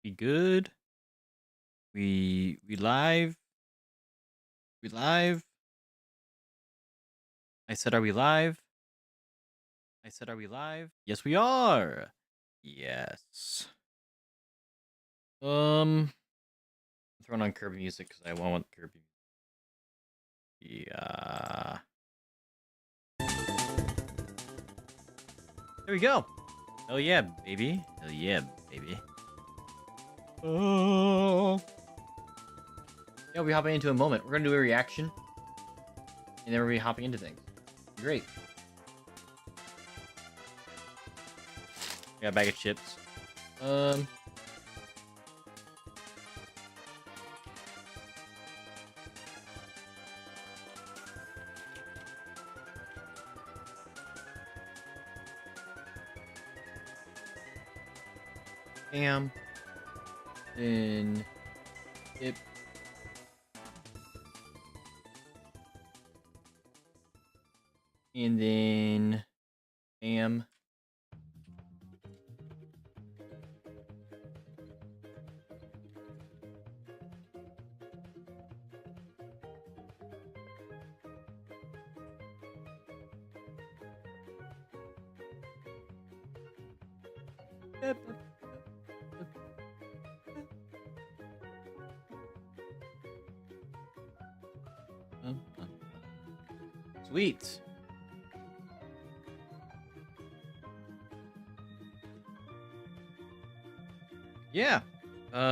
We good? We live? We live? I said, are we live? I said, are we live? Yes, we are. Yes. I'm throwing on Kirby music because I want Kirby. Yeah. There we go. Hell yeah, baby. Hell yeah, baby. Oh. Yeah, we'll be hopping into a moment. We're gonna do a reaction, and then we'll be hopping into things. Great. Got a bag of chips. Bam. Then dip. And then bam. Sweet. Yeah.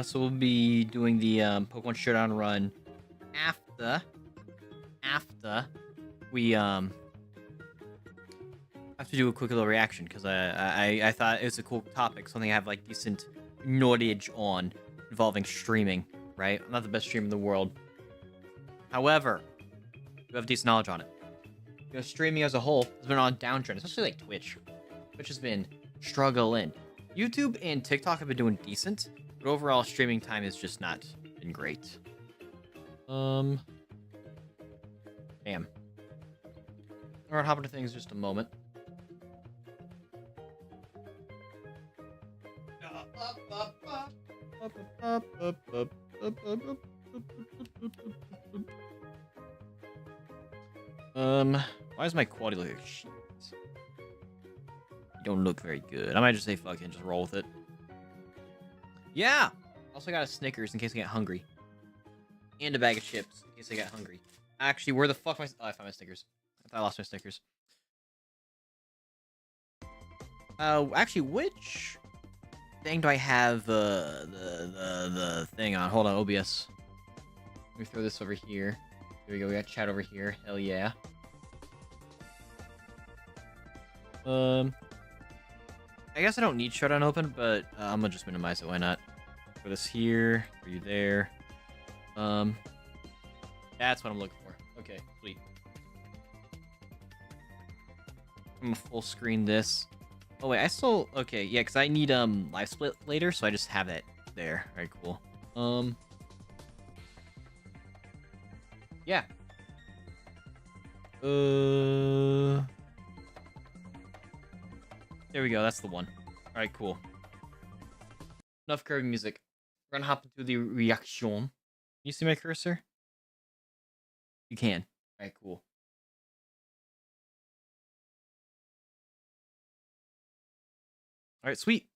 So we'll be doing the Pokemon Showdown run after we have to do a quick little reaction because I thought it was a cool topic, something I have like decent knowledge on involving streaming. Right, I'm not the best streamer in the world. However, you have decent knowledge on it. You know, streaming as a whole has been on a downtrend, especially like Twitch. Twitch has been struggling. YouTube and TikTok have been doing decent, but overall streaming time has just not been great. Damn. Alright, hop into things just a moment. Why is my quality look like shit? You don't look very good. I might just say fuck it and just roll with it. Yeah! Also got a Snickers in case I get hungry. And a bag of chips in case I get hungry. Actually, where the fuck am I? Oh, I found my Snickers. I thought I lost my Snickers. Actually, which thing do I have the thing on? Hold on, OBS. Let me throw this over here. There we go. We got chat over here. Hell yeah. I guess I don't need Showdown open, but I'm gonna just minimize it. Why not? Throw this here. Are you there? That's what I'm looking for. Okay, sweet. I'm gonna full screen this. Oh wait, I still okay, yeah, because I need live split later, so I just have it there. Alright, cool. Yeah. There we go, that's the one. Alright, cool. Enough Kirby music. We're gonna hop into the reaction. Can you see my cursor? You can. Alright, cool. Alright, sweet.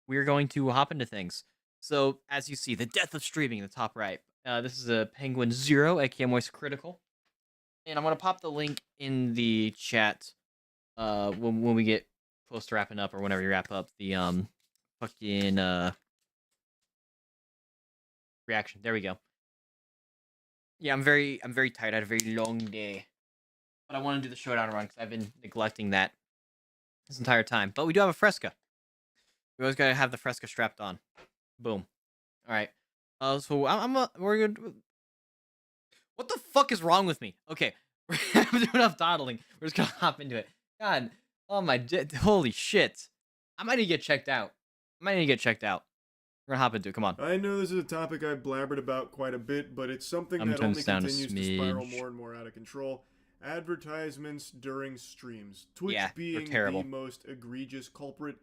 We're going to hop into things. So, as you see, the death of streaming in the top right. This is a Penguin Zero, aka Moist Critical. And I'm gonna pop the link in the chat when we get close to wrapping up or whenever you wrap up the fucking reaction. There we go. Yeah, I'm very tired. I had a very long day. But I want to do the Showdown run because I've been neglecting that this entire time. But we do have a Fresca. We always gotta have the Fresca strapped on. Boom. Alright. So we're gonna... What the fuck is wrong with me? Okay. I'm doing enough dawdling. We're just gonna hop into it. God. Oh my... Holy shit. I might need to get checked out. We're gonna hop into it. Come on. I know this is a topic I've blabbered about quite a bit, but it's something I'm that turning only this down a continues to spiral smidge. more and more out of control. Advertisements during streams. Twitch Yeah, they're being terrible. the most egregious culprit.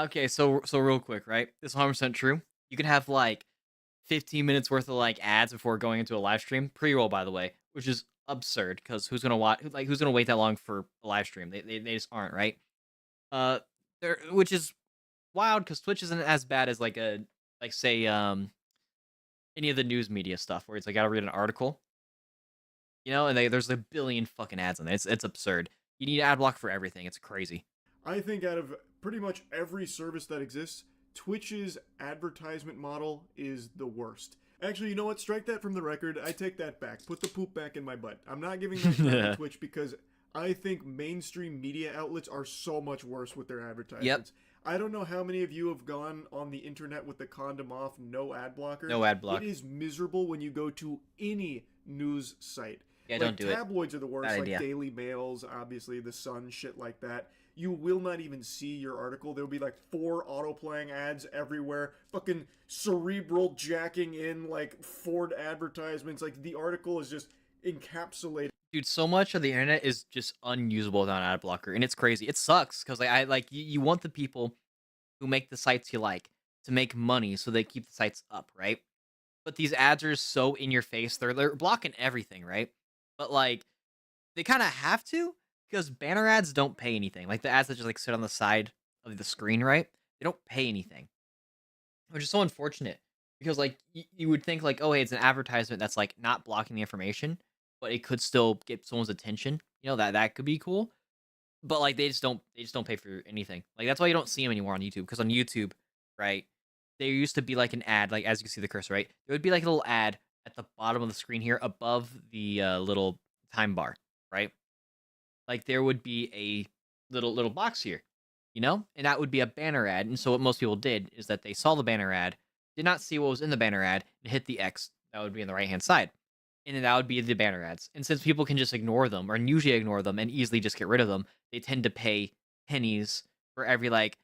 Okay, so real quick, right? This is 100% true. You can have like 15 minutes worth of like ads before going into a live stream pre-roll, by the way, which is absurd because who's gonna watch? Like, who's gonna wait that long for a live stream? They just aren't, right? Uh, there, which is wild because Twitch isn't as bad as like a like say any of the news media stuff where it's like I gotta read an article, and there's a billion fucking ads on it. It's absurd. You need ad block for everything. It's crazy. I think out of pretty much every service that exists, Twitch's advertisement model is the worst. Actually, you know what? Strike that from the record. I take that back. Put the poop back in my butt. I'm not giving that credit to Twitch because I think mainstream media outlets are so much worse with their Yep. advertisements. I don't know how many of you have gone on the internet with the condom off, no ad blocker. No ad It block. is miserable when you go to any news site. Yeah, Like don't do it. tabloids are the worst, Bad like idea. Daily Mails, obviously, The Sun, shit like that. You will not even see your article. There'll be like 4 auto-playing ads everywhere. Fucking cerebral jacking in like Ford advertisements. Like the article is just encapsulated. Dude, so much of the internet is just unusable without an ad blocker, and it's crazy. It sucks because I like you want the people who make the sites you like to make money so they keep the sites up, right? But these ads are so in your face. They're blocking everything, right? But like they kind of have to because banner ads don't pay anything. Like the ads that just like sit on the side of the screen, right? They don't pay anything, which is so unfortunate because like you would think like, oh hey, it's an advertisement that's like not blocking the information, but it could still get someone's attention. That could be cool. But like they just don't pay for anything. Like that's why you don't see them anymore on YouTube. Because on YouTube, right, there used to be like an ad, like as you can see the cursor, right? There would be like a little ad at the bottom of the screen here above the little time bar, right? Like there would be a little box here, and that would be a banner ad. And so what most people did is that they saw the banner ad, did not see what was in the banner ad, and hit the X that would be on the right hand side. And then that would be the banner ads. And since people can just ignore them, or usually ignore them and easily just get rid of them, they tend to pay pennies for every like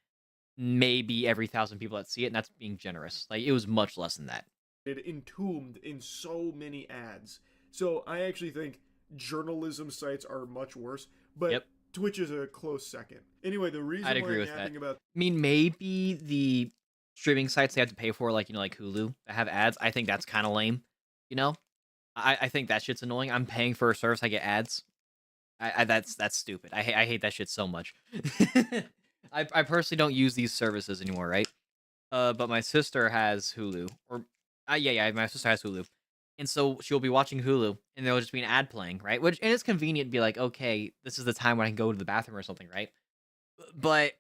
maybe every 1,000 people that see it, and that's being generous. Like it was much less than that. Entombed in so many ads. So I actually think journalism sites are much worse, but Yep, Twitch is a close second. Anyway, the I'd reason why agree I'm with that. yapping about I mean, maybe the streaming sites they have to pay for, like like Hulu, that have ads. I think that's kind of lame. You know, I think that shit's annoying. I'm paying for a service, I get ads. That's stupid. I hate that shit so much. I personally don't use these services anymore, right? But my sister has Hulu, or yeah, my sister has Hulu, and so she'll be watching Hulu, and there'll just be an ad playing, right? Which and it's convenient to be like, okay, this is the time when I can go to the bathroom or something, right? But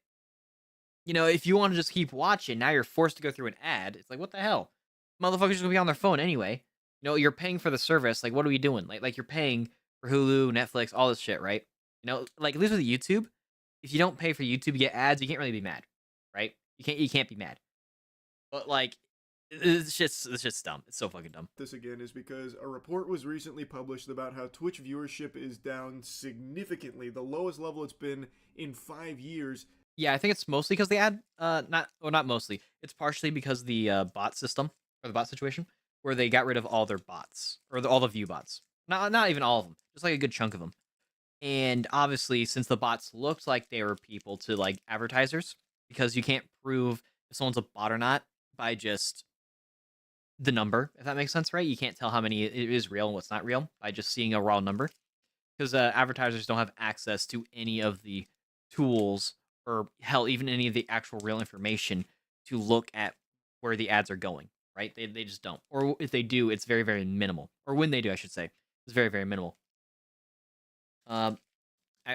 if you want to just keep watching, now you're forced to go through an ad. It's like, what the hell? Motherfuckers gonna be on their phone anyway. You're paying for the service. Like, what are we doing? Like you're paying for Hulu, Netflix, all this shit, right? Like at least with YouTube, if you don't pay for YouTube, you get ads. You can't really be mad, right? You can't be mad. But like, it's just dumb. It's so fucking dumb. this again is because a report was recently published about how Twitch viewership is down significantly, the lowest level it's been in 5 years. Yeah, I think it's mostly because the ad, not mostly. It's partially because the bot system or the bot situation where they got rid of all their bots or all the view bots. Not even all of them, just like a good chunk of them. And obviously, since the bots looked like they were people to like advertisers, because you can't prove if someone's a bot or not by just the number, if that makes sense, right? You can't tell how many it is real and what's not real by just seeing a raw number, because advertisers don't have access to any of the tools or hell, even any of the actual real information to look at where the ads are going, right? They just don't. Or if they do, it's very, very minimal. Or when they do, I should say, it's very, very minimal. Um,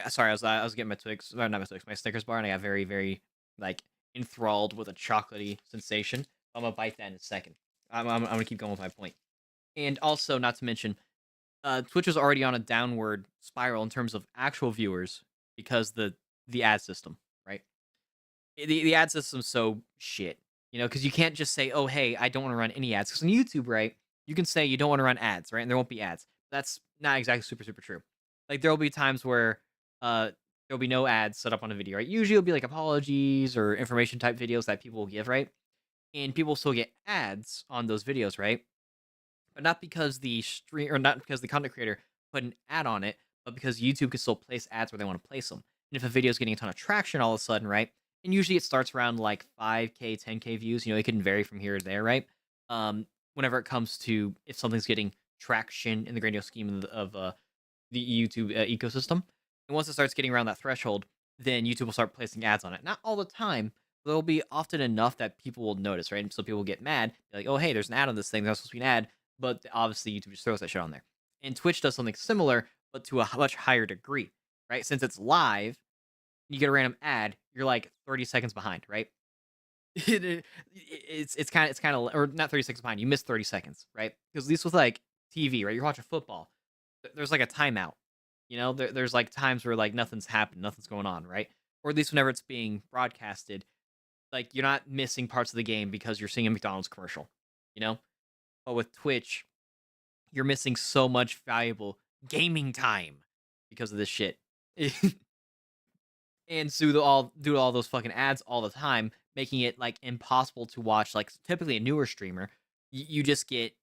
sorry, I was getting my Twix, not my Twix, my Snickers bar, and I got very, very like enthralled with a chocolatey sensation. I'm gonna bite that in a second. I'm gonna keep going with my point. And also, not to mention, Twitch is already on a downward spiral in terms of actual viewers because the ad system, right? The ad system's so shit, because you can't just say, oh hey, I don't want to run any ads. Because on YouTube, right, you can say you don't want to run ads, right, and there won't be ads. That's not exactly super super true. Like there will be times where there'll be no ads set up on a video, right? Usually it'll be like apologies or information type videos that people will give, right? And people still get ads on those videos, right? But not because the stream or not because the content creator put an ad on it, but because YouTube can still place ads where they want to place them. And if a video is getting a ton of traction all of a sudden, right, and usually it starts around like 5K, 10K views. It can vary from here to there, right? Whenever it comes to if something's getting traction in the grand scheme of the YouTube ecosystem, and once it starts getting around that threshold, then YouTube will start placing ads on it. Not all the time. There'll be often enough that people will notice, right? And so people get mad, like, "Oh, hey, there's an ad on this thing. That's supposed to be an ad," but obviously YouTube just throws that shit on there. And Twitch does something similar, but to a much higher degree, right? Since it's live, you get a random ad, you're like 30 seconds behind, right? It's kind of or not 30 seconds behind. You miss 30 seconds, right? Because at least with like TV, right? You're watching football. There's like a timeout. There's like times where like nothing's happened, nothing's going on, right? Or at least whenever it's being broadcasted, like you're not missing parts of the game because you're seeing a McDonald's commercial, you know. But with Twitch, you're missing so much valuable gaming time because of this shit. And due to all those fucking ads all the time, making it like impossible to watch. Like typically a newer streamer, you just get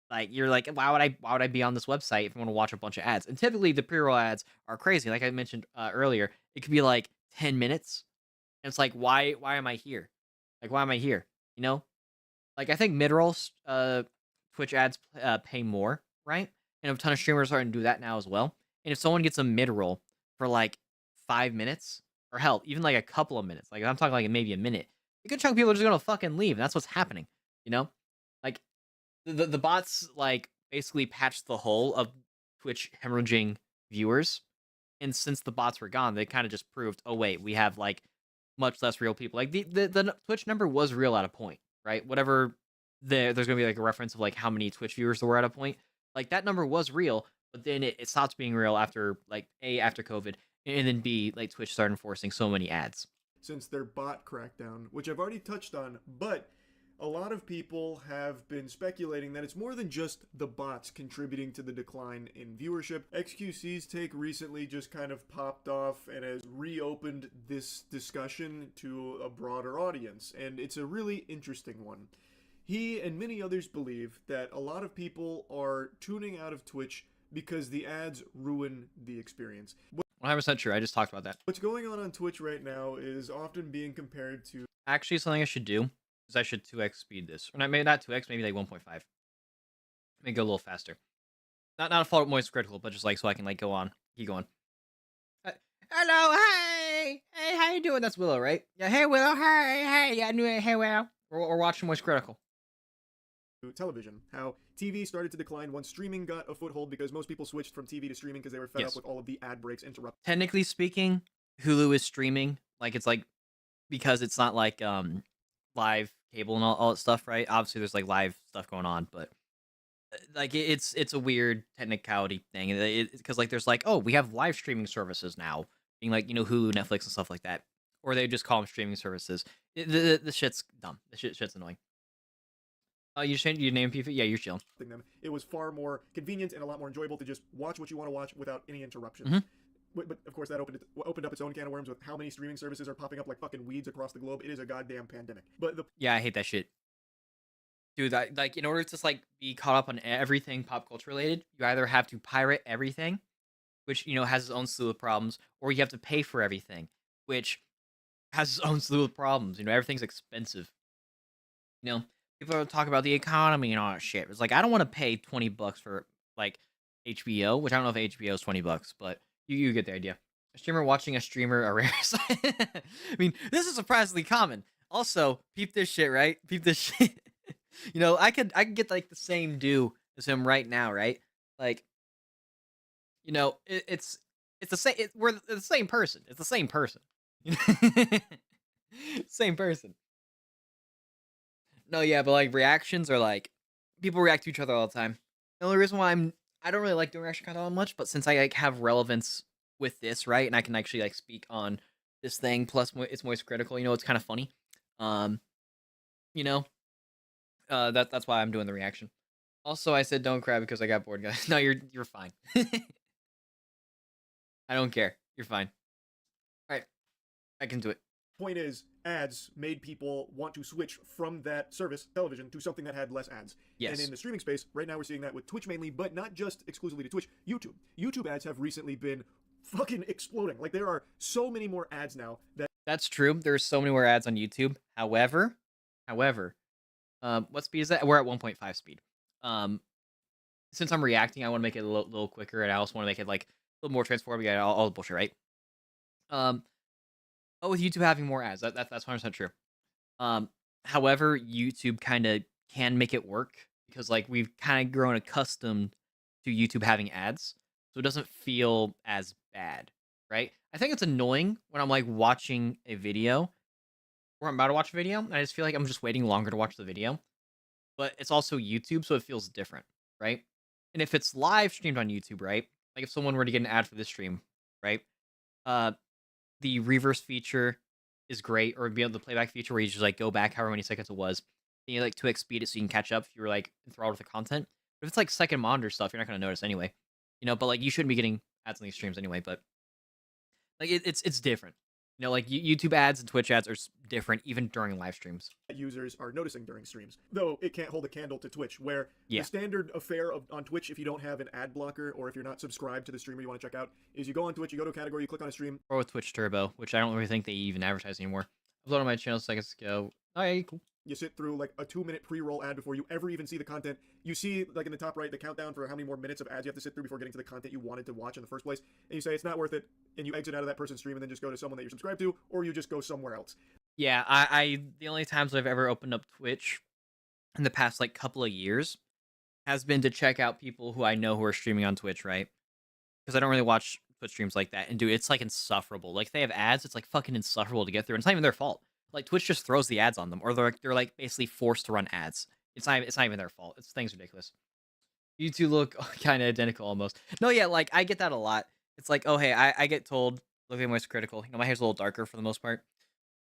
like you're like, why would I be on this website if I want to watch a bunch of ads? And typically the pre-roll ads are crazy. Like I mentioned earlier, it could be like 10 minutes, and it's like why am I here? Like why am I here? You know, like I think mid-roll Twitch ads pay more, right? And a ton of streamers are starting to do that now as well. And if someone gets a mid-roll for like 5 minutes, or hell, even like a couple of minutes, like I'm talking like maybe a minute, a good chunk of people are just gonna fucking leave, and that's what's happening. You know, like the bots like basically patched the hole of Twitch hemorrhaging viewers, and since the bots were gone, they kind of just proved, oh wait, we have like much less real people. Like the Twitch number was real at a point, right? Whatever there's gonna be like a reference of like how many Twitch viewers there were at a point. Like that number was real, but then it stopped being real after like after COVID, and then B like Twitch started enforcing so many ads. Since their bot crackdown, which I've already touched on, but a lot of people have been speculating that it's more than just the bots contributing to the decline in viewership. XQC's take recently just kind of popped off and has reopened this discussion to a broader audience, and it's a really interesting one. He and many others believe that a lot of people are tuning out of Twitch because the ads ruin the experience. 100% true. I just talked about that. What's going on Twitch right now is often being compared to... Actually, something I should do is I should 2x speed this. Or maybe not 2x, maybe like 1.5. Maybe go a little faster. Not a fault moist critical, but just like so I can like go on. Keep going. Hello, hey, how you doing? That's Willow, right? Yeah, hey Willow, hey, yeah, hey Willow. We're watching Moist Critical. Television, how TV started to decline once streaming got a foothold because most people switched from TV to streaming because they were fed up with all of the ad breaks, interruptions. Technically speaking, Hulu is streaming. Like it's like because it's not like live cable and all that stuff, right? Obviously, there's like live stuff going on, but like it's a weird technicality thing because like there's like, oh, we have live streaming services now, being like Hulu, Netflix, and stuff like that, or they just call them streaming services. The shit's dumb. The shit's annoying. You changed your name, people? Yeah, you're chilling. Them. It was far more convenient and a lot more enjoyable to just watch what you want to watch without any interruptions. But of course, that opened up its own can of worms with how many streaming services are popping up like fucking weeds across the globe. It is a goddamn pandemic. But yeah, I hate that shit, dude. Like in order to like be caught up on everything pop culture related, you either have to pirate everything, which has its own slew of problems, or you have to pay for everything, which has its own slew of problems. Everything's expensive. People talk about the economy and all that shit. It's like I don't want to pay $20 for like HBO, which I don't know if HBO is $20, but you get the idea. A streamer watching a streamer, a rare sight. I mean, this is surprisingly common. Also, peep this shit, right? Peep this shit. I could get like the same do as him right now, right? Like, it's the same. We're the same person. It's the same person. Same person. No, yeah, but like reactions are like people react to each other all the time. The only reason why I don't really like doing reaction content that much, but since I like have relevance with this, right, and I can actually like speak on this thing, plus it's moist critical. It's kind of funny. That's why I'm doing the reaction. Also, I said don't cry because I got bored, guys. No, you're fine. I don't care. You're fine. All right, I can do it. Point is, ads made people want to switch from that service, television, to something that had less ads. Yes. And in the streaming space, right now we're seeing that with Twitch mainly, but not just exclusively to Twitch, YouTube. YouTube ads have recently been fucking exploding. Like, there are so many more ads now that That's true. There's so many more ads on YouTube. However, what speed is that? We're at 1.5 speed. Um, since I'm reacting, I want to make it a little quicker, and I also want to make it like a little more transforming. Yeah, all the bullshit, right? Um, but with YouTube having more ads, that's 100% true. Um, however, YouTube kind of can make it work because like we've kind of grown accustomed to YouTube having ads, so it doesn't feel as bad, right? I think it's annoying when I'm like watching a video or I'm about to watch a video, and I just feel like I'm just waiting longer to watch the video. But it's also YouTube, so it feels different, right? And if it's live streamed on YouTube, right? Like if someone were to get an ad for this stream, right? Uh, the reverse feature is great, or be able the playback feature where you just like go back however many seconds it was. And you like 2x speed it so you can catch up if you were like enthralled with the content. But if it's like second monitor stuff, you're not gonna notice anyway. But like you shouldn't be getting ads on these streams anyway. But like it's different. Like YouTube ads and Twitch ads are different even during live streams. Users are noticing during streams, though it can't hold a candle to Twitch, where Yeah. the standard affair on Twitch, if you don't have an ad blocker or if you're not subscribed to the streamer you want to check out, is you go on Twitch, you go to a category, you click on a stream. Or with Twitch Turbo, which I don't really think they even advertise anymore. I uploaded on my channel seconds ago. Oh yeah, cool. You sit through like a 2-minute pre-roll ad before you ever even see the content. You see like in the top right the countdown for how many more minutes of ads you have to sit through before getting to the content you wanted to watch in the first place, and you say it's not worth it, and you exit out of that person's stream and then just go to someone that you're subscribed to, or you just go somewhere else. Yeah, I the only times I've ever opened up Twitch in the past like couple of years has been to check out people who I know who are streaming on Twitch, right? Because I don't really watch Twitch streams like that. And dude, it's like insufferable. Like if they have ads, it's like fucking insufferable to get through. And it's not even their fault. Like Twitch just throws the ads on them, or they're like basically forced to run ads. It's not even their fault. It's things ridiculous. You two look kind of identical almost. No, yeah, like I get that a lot. It's like, oh hey, I get told look at my critical. My hair's a little darker for the most part.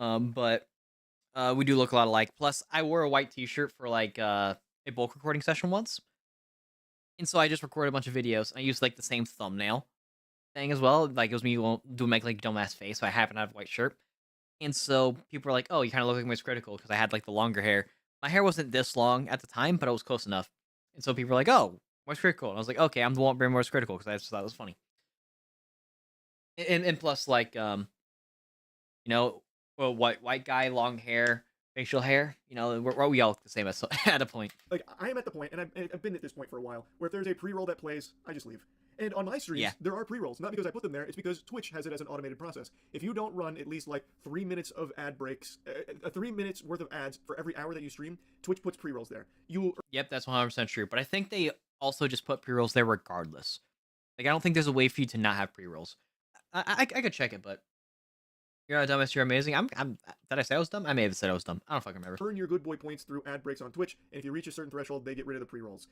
But we do look a lot alike. Plus, I wore a white T-shirt for like a bulk recording session once, and so I just recorded a bunch of videos. I used like the same thumbnail thing as well. Like it was me doing my like dumbass face, so I happen to have a white shirt. And so people were like, "Oh, you kind of look like Moist Critical," because I had like the longer hair. My hair wasn't this long at the time, but it was close enough. And so people were like, "Oh, Moist Critical," and I was like, "Okay, I'm the one being Moist Critical," because I just thought it was funny. And plus, like, well, white guy, long hair, facial hair. We all look the same at a point. Like I am at the point, and I've been at this point for a while, where if there's a pre-roll that plays, I just leave. And on my streams, Yeah. there are pre-rolls, not because I put them there, it's because Twitch has it as an automated process. If you don't run at least like 3 minutes of ad breaks, 3 minutes worth of ads for every hour that you stream, Twitch puts pre-rolls there. Yep, that's 100% true. But I think they also just put pre rolls there regardless. Like, I don't think there's a way for you to not have pre rolls. I could check it, but you're not dumbass. You're amazing. Did I say I was dumb? I may have said I was dumb. I don't fucking remember. earn your good boy points through ad breaks on Twitch, and if you reach a certain threshold, they get rid of the pre-rolls.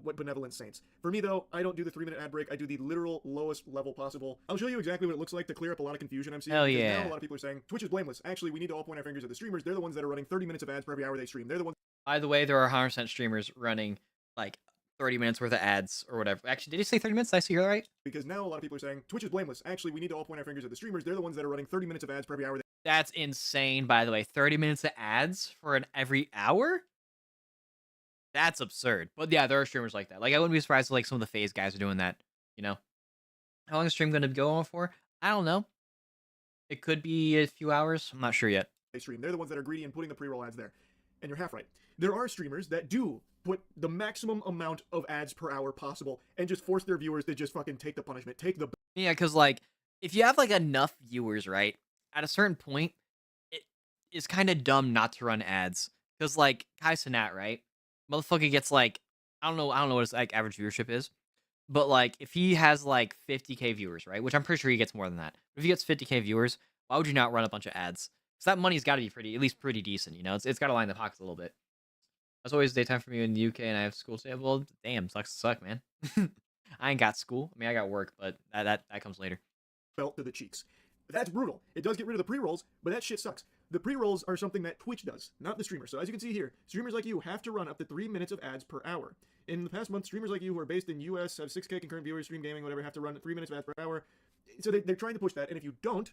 What benevolent saints. For me, though, I don't do the 3-minute ad break. I do the literal lowest level possible. I'll show you exactly what it looks like to clear up a lot of confusion I'm seeing. Hell because yeah. Now a lot of people are saying, Twitch is blameless. Actually, we need to all point our fingers at the streamers. They're the ones that are running 30 minutes of ads for every hour they stream. They're the ones. By the way, there are 100% streamers running like 30 minutes worth of ads or whatever. Actually, did you say 30 minutes? Did I see you right? Because now a lot of people are saying, Twitch is blameless. Actually, we need to all point our fingers at the streamers. They're the ones that are running 30 minutes of ads per every hour. That's insane, by the way. 30 minutes of ads for every hour? That's absurd. But yeah, there are streamers like that. Like, I wouldn't be surprised if like some of the phase guys are doing that, How long is stream going to go on for? I don't know. It could be a few hours. I'm not sure yet. They stream. They're the ones that are greedy and putting the pre-roll ads there. And you're half right. There are streamers that do put the maximum amount of ads per hour possible and just force their viewers to just fucking take the punishment. Yeah, because like, if you have like enough viewers, right, at a certain point, it is kind of dumb not to run ads. Because like, Kai Cenat, right? Motherfucker gets like, I don't know what his like average viewership is. But like, if he has like 50K viewers, right? Which I'm pretty sure he gets more than that. But if he gets 50K viewers, why would you not run a bunch of ads? Because that money's got to be at least pretty decent, It's got to line the pockets a little bit. That's always daytime for me in the UK, and I have school today. Well, damn, sucks to suck, man. I ain't got school. I mean, I got work, but that comes later. Belt to the cheeks. That's brutal. It does get rid of the pre-rolls, but that shit sucks. The pre-rolls are something that Twitch does, not the streamer. So as you can see here, streamers like you have to run up to 3 minutes of ads per hour. In the past month, streamers like you who are based in US, have 6K concurrent viewers, stream gaming, whatever, have to run 3 minutes of ads per hour. So they're trying to push that, and if you don't,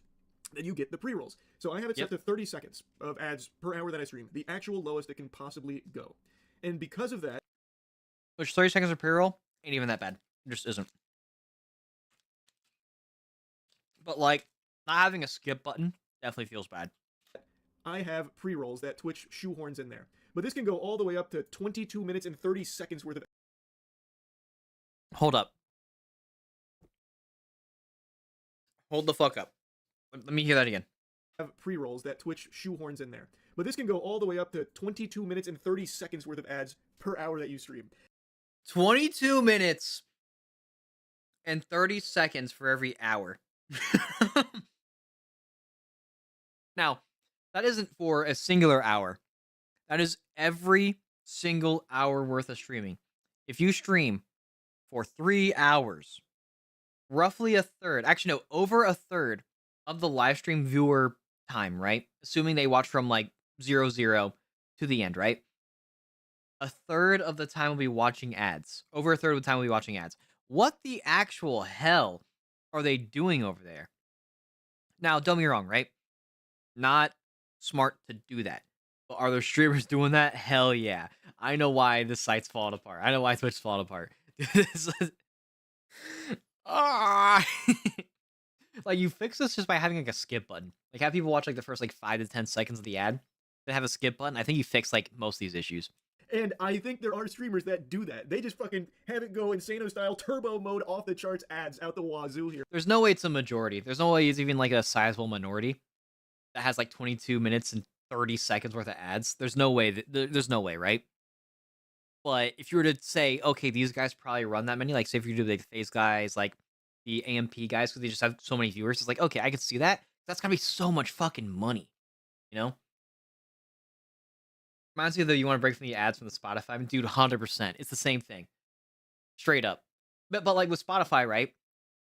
then you get the pre-rolls. So I have it set to 30 seconds of ads per hour that I stream, the actual lowest it can possibly go. And because of that... Which 30 seconds of pre-roll ain't even that bad. It just isn't. But like, not having a skip button definitely feels bad. I have pre-rolls that Twitch shoehorns in there. But this can go all the way up to 22 minutes and 30 seconds worth of... Hold up. Hold the fuck up. Let me hear that again. Have pre-rolls that Twitch shoehorns in there. But this can go all the way up to 22 minutes and 30 seconds worth of ads per hour that you stream. 22 minutes and 30 seconds for every hour. Now, that isn't for a singular hour. That is every single hour worth of streaming. If you stream for 3 hours, roughly a third, actually, no, over a third of the live stream viewer time, right? Assuming they watch from like 00 to the end, right? A third of the time will be watching ads. Over a third of the time will be watching ads. What the actual hell are they doing over there? Now, don't get me wrong, right? Not smart to do that. But are there streamers doing that? Hell yeah. I know why the site's falling apart. I know why Twitch's falling apart. Ah. Like, you fix this just by having like a skip button. Like, have people watch like the first like 5 to 10 seconds of the ad, then have a skip button. I think you fix like most of these issues. And I think there are streamers that do that. They just fucking have it go Insano style, turbo mode, off the charts ads out the wazoo here. There's no way it's a majority. There's no way it's even like a sizable minority that has like 22 minutes and 30 seconds worth of ads. There's no way. There's no way, right? But if you were to say, okay, these guys probably run that many, like say if you do the FaZe guys, like the AMP guys, because they just have so many viewers, it's like, okay, I can see that. That's gonna be so much fucking money, you know? Reminds me of the you want to break from the ads from the Spotify. I mean, dude, 100%. It's the same thing. Straight up. But like with Spotify, right?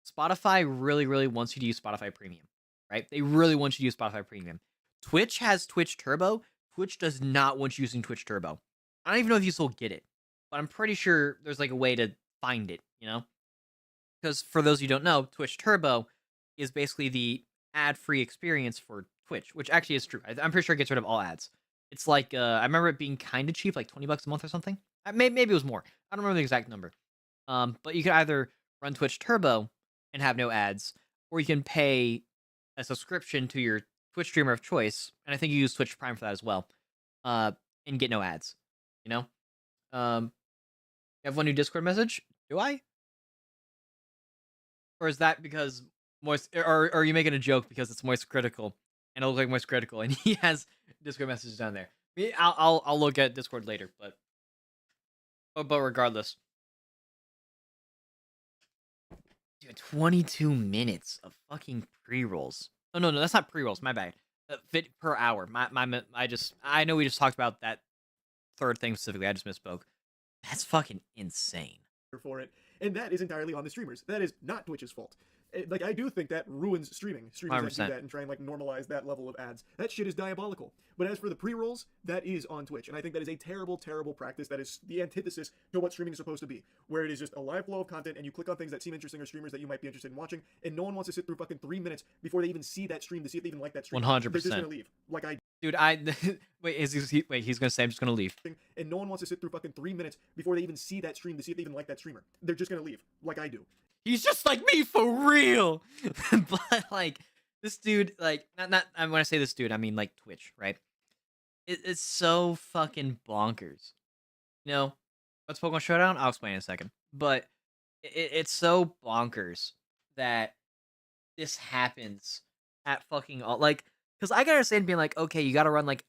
Spotify really wants you to use Spotify Premium, right? They really want you to use Spotify Premium. Twitch has Twitch Turbo. Twitch does not want you using Twitch Turbo. I don't even know if you still get it, but I'm pretty sure there's like a way to find it, you know? Because for those who don't know, Twitch Turbo is basically the ad-free experience for Twitch, which actually is true. I'm pretty sure it gets rid of all ads. It's like, I remember it being kind of cheap, like $20 a month or something. Maybe it was more. I don't remember the exact number. But you can either run Twitch Turbo and have no ads, or you can pay a subscription to your Twitch streamer of choice, and I think you use Twitch Prime for that as well, and get no ads. You know? You have one new Discord message? Do I? Or is that because Moist, or are you making a joke because it's Moist Critical, and it looks like Moist Critical, and he has Discord messages down there? I'll look at Discord later, but regardless. Dude, 22 minutes of fucking pre-rolls. Oh, no, that's not pre-rolls. My bad. Fit per hour. I know we just talked about that third thing specifically. I just misspoke. That's fucking insane. For it, and that is entirely on the streamers. That is not Twitch's fault. Like, I do think that ruins streaming. Streamers that do that and try and like normalize that level of ads. That shit is diabolical. But as for the pre-rolls, that is on Twitch, and I think that is a terrible practice. That is the antithesis to what streaming is supposed to be, where it is just a live flow of content, and you click on things that seem interesting or streamers that you might be interested in watching, and no one wants to sit through fucking 3 minutes before they even see that stream to see if they even like that stream. 100%. They're just gonna leave. Like I. Dude, wait. He's gonna say I'm just gonna leave. And no one wants to sit through fucking 3 minutes before they even see that stream to see if they even like that streamer. They're just gonna leave, like I do. He's just like me for real. But like this dude, like not when I say this dude, I mean like Twitch, right? It's so fucking bonkers. You know, what's Pokemon Showdown? I'll explain in a second. But it's so bonkers that this happens at fucking all, like, because I can understand being like, okay, you got to run like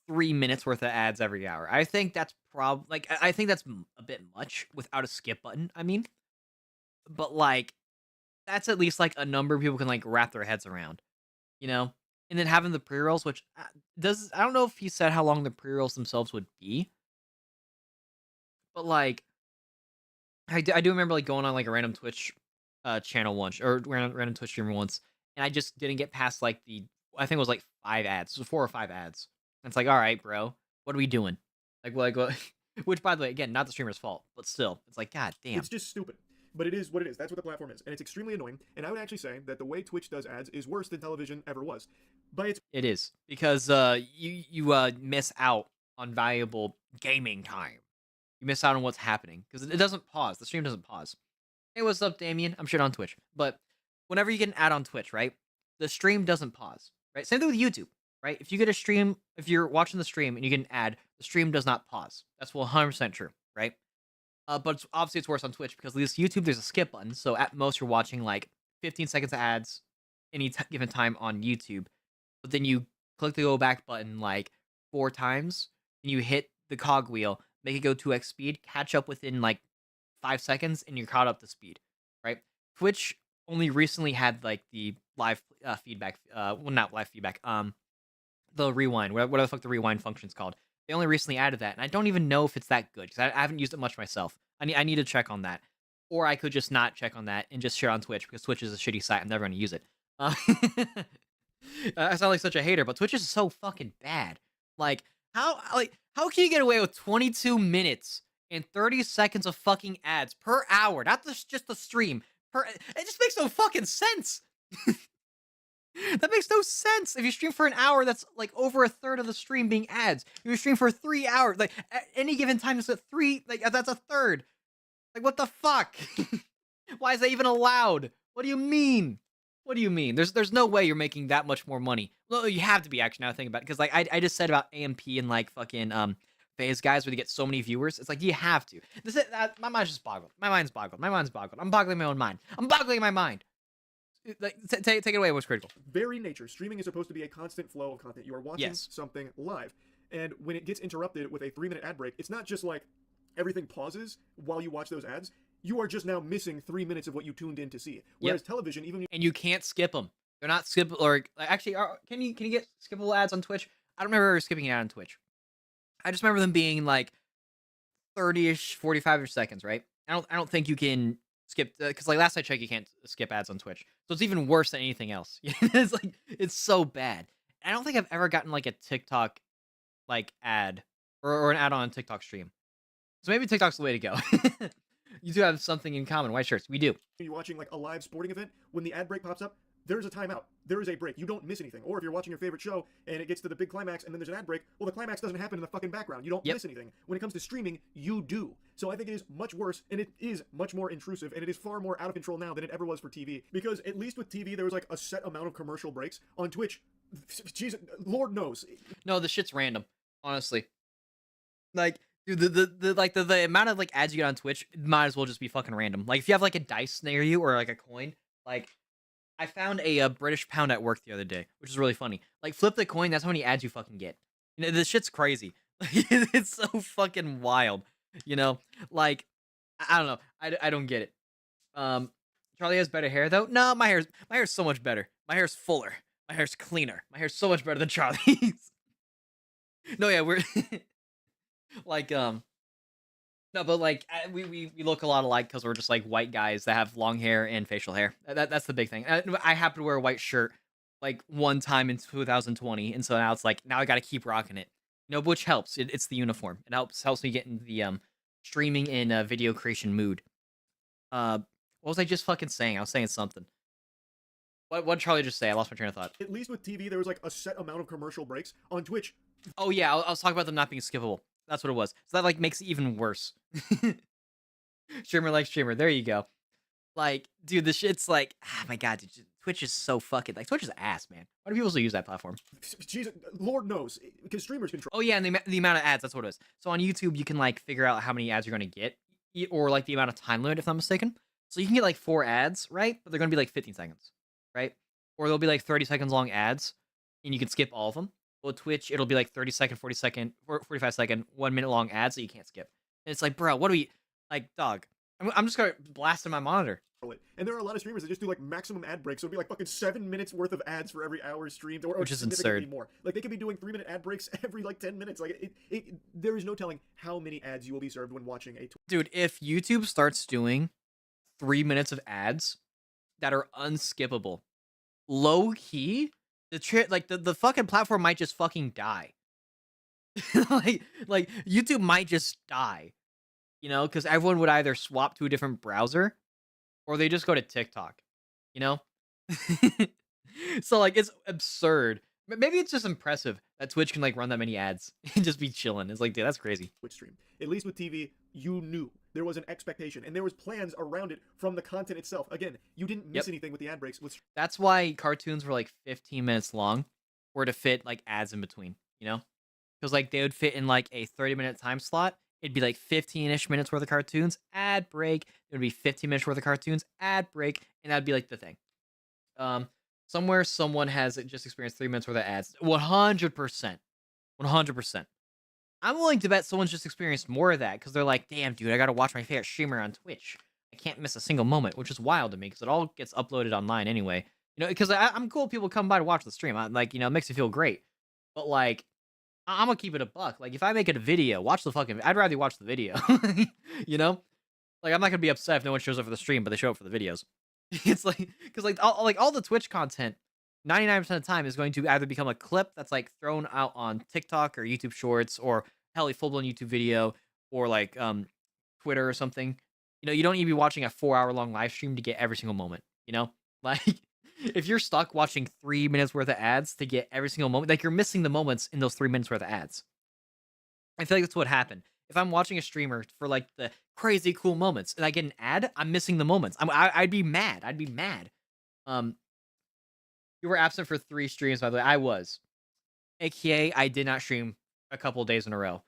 3 minutes worth of ads every hour. I think that's I think that's a bit much without a skip button. I mean, but like, that's at least like a number people can like wrap their heads around, you know. And then having the pre-rolls, which I don't know if he said how long the pre-rolls themselves would be, but like, I do remember like going on like a random Twitch channel once, or random Twitch streamer once, and I just didn't get past like I think it was like 5 ads. It was 4 or 5 ads. And it's like, all right, bro, what are we doing? Like what? Which, by the way, again, not the streamer's fault, but still, it's like, god damn. It's just stupid. But it is what it is. That's what the platform is. And it's extremely annoying. And I would actually say that the way Twitch does ads is worse than television ever was. But it is. Because you miss out on valuable gaming time. You miss out on what's happening. Because it doesn't pause. The stream doesn't pause. Hey, what's up, Damien? I'm shit on Twitch. But whenever you get an ad on Twitch, right? The stream doesn't pause. right? Same thing with YouTube, right? If you get a stream, if you're watching the stream and you get an ad, the stream does not pause. That's 100% true, right? But obviously it's worse on Twitch because at least YouTube there's a skip button, so at most you're watching like 15 seconds of ads any given time on YouTube. But then you click the go back button like 4 times, and you hit the cog wheel, make it go 2x speed, catch up within like 5 seconds, and you're caught up to speed, right? Twitch only recently had like the live feedback, well, not live feedback, the rewind, whatever the fuck the rewind function's called. They only recently added that, and I don't even know if it's that good because I haven't used it much myself. I need to check on that, or I could just not check on that and just share on Twitch because Twitch is a shitty site. I'm never gonna use it. Uh, I sound like such a hater, but Twitch is so fucking bad. How can you get away with 22 minutes and 30 seconds of fucking ads per hour? Not just the stream. It just makes no fucking sense. That makes no sense. If you stream for an hour, that's like over a third of the stream being ads. If you stream for 3 hours, like at any given time, it's that's a third. Like what the fuck? Why is that even allowed? What do you mean? What do you mean? There's no way you're making that much more money. Well, you have to be actually now I think about it because like I just said about AMP and like fucking phase guys where they get so many viewers. It's like you have to. My mind's just boggled. My mind's boggled. My mind's boggled. I'm boggling my own mind. I'm boggling my mind. Like take it away. What's critical? Very nature, streaming is supposed to be a constant flow of content. You are watching something live, and when it gets interrupted with a 3-minute ad break, it's not just like everything pauses while you watch those ads. You are just now missing 3 minutes of what you tuned in to see. Whereas television, and you can't skip them. They're not skippable. Or actually, can you get skippable ads on Twitch? I don't remember skipping an ad on Twitch. I just remember them being like 30ish, 45ish seconds, right? I don't think you can skip because like last I checked, you can't skip ads on Twitch, so it's even worse than anything else. It's so bad. I don't think I've ever gotten like a TikTok like ad or an ad on a TikTok stream. So maybe TikTok's the way to go. You do have something in common. White shirts, we do. You're watching like a live sporting event. When the ad break pops up, there's a timeout. There is a break. You don't miss anything. Or if you're watching your favorite show and it gets to the big climax and then there's an ad break, well, the climax doesn't happen in the fucking background. You don't miss anything. When it comes to streaming, you do. So I think it is much worse, and it is much more intrusive, and it is far more out of control now than it ever was for TV. Because at least with TV, there was like a set amount of commercial breaks. On Twitch, Jesus, Lord knows. No, the shit's random, honestly. Like, dude, the amount of like ads you get on Twitch might as well just be fucking random. Like if you have like a dice near you or like a coin, like I found a British pound at work the other day, which is really funny. Like flip the coin, that's how many ads you fucking get. You know, this shit's crazy. It's so fucking wild. You know, like I don't know, I don't get it. Charlie has better hair though. No, my hair's so much better. My hair's fuller. My hair's cleaner. My hair's so much better than Charlie's. No, yeah, we're like no, but like we look a lot alike because we're just like white guys that have long hair and facial hair. That's the big thing. I happen to wear a white shirt like one time in 2020, and so now it's like now I got to keep rocking it. You know, which helps. It's the uniform. It helps me get into the streaming and video creation mood. What was I just fucking saying? I was saying something. What did Charlie just say? I lost my train of thought. At least with TV, there was like a set amount of commercial breaks. On Twitch. Oh yeah, I was talking about them not being skippable. That's what it was. So that like makes it even worse. Streamer like streamer. There you go. Like, dude, this shit's like, my god, dude, Twitch is so fucking like Twitch is ass, man. Why do people still use that platform? Jesus, Lord knows, because streamers control. Oh yeah, and the amount of ads. That's what it is. So on YouTube, you can like figure out how many ads you're gonna get, or like the amount of time limit, if I'm mistaken. So you can get like 4 ads, right? But they're gonna be like 15 seconds, right? Or they'll be like 30 seconds long ads, and you can skip all of them. Well, Twitch, it'll be like 30 second, 40 second, 45 second, 1 minute long ads that you can't skip. And it's like, bro, what do we like, dog? I'm just gonna blast in my monitor. And there are a lot of streamers that just do like maximum ad breaks. So it'd be like fucking 7 minutes worth of ads for every hour streamed, or which is significantly absurd. More. Like they could be doing 3-minute ad breaks every like 10 minutes. Like there is no telling how many ads you will be served when watching a. Dude, if YouTube starts doing 3 minutes of ads that are unskippable, low key, the fucking platform might just fucking die. like YouTube might just die. You know, because everyone would either swap to a different browser or they just go to TikTok, you know? So, like, it's absurd. Maybe it's just impressive that Twitch can, like, run that many ads and just be chilling. It's like, dude, that's crazy. Twitch stream. At least with TV, you knew. There was an expectation, and there was plans around it from the content itself. Again, you didn't miss anything with the ad breaks. That's why cartoons were, like, 15 minutes long. were to fit like ads in between, you know? Because like they would fit in like a 30-minute time slot. It'd be like 15-ish minutes worth of cartoons, ad break. It would be 15 minutes worth of cartoons, ad break, and that'd be like the thing. Um, somewhere someone has just experienced 3 minutes worth of ads. 100%. 100%. I'm willing to bet someone's just experienced more of that because they're like, damn, dude, I gotta watch my favorite streamer on Twitch. I can't miss a single moment, which is wild to me because it all gets uploaded online anyway. Because I'm cool if people come by to watch the stream. I'm like, it makes me feel great. But like, I'm gonna keep it a buck. Like, if I make it a video, watch the fucking. I'd rather you watch the video. you know, like I'm not gonna be upset if no one shows up for the stream, but they show up for the videos. It's like because like all the Twitch content, 99% of the time is going to either become a clip that's like thrown out on TikTok or YouTube Shorts or hell, a full blown YouTube video or like Twitter or something. You don't need to be watching a 4 hour long live stream to get every single moment. Like if you're stuck watching 3 minutes worth of ads to get every single moment, like you're missing the moments in those 3 minutes worth of ads. I feel like that's what happened. If I'm watching a streamer for like the crazy cool moments and I get an ad, I'm missing the moments. I'd be mad. I'd be mad. Um, you were absent for 3 streams, by the way. I was. AKA, I did not stream a couple of days in a row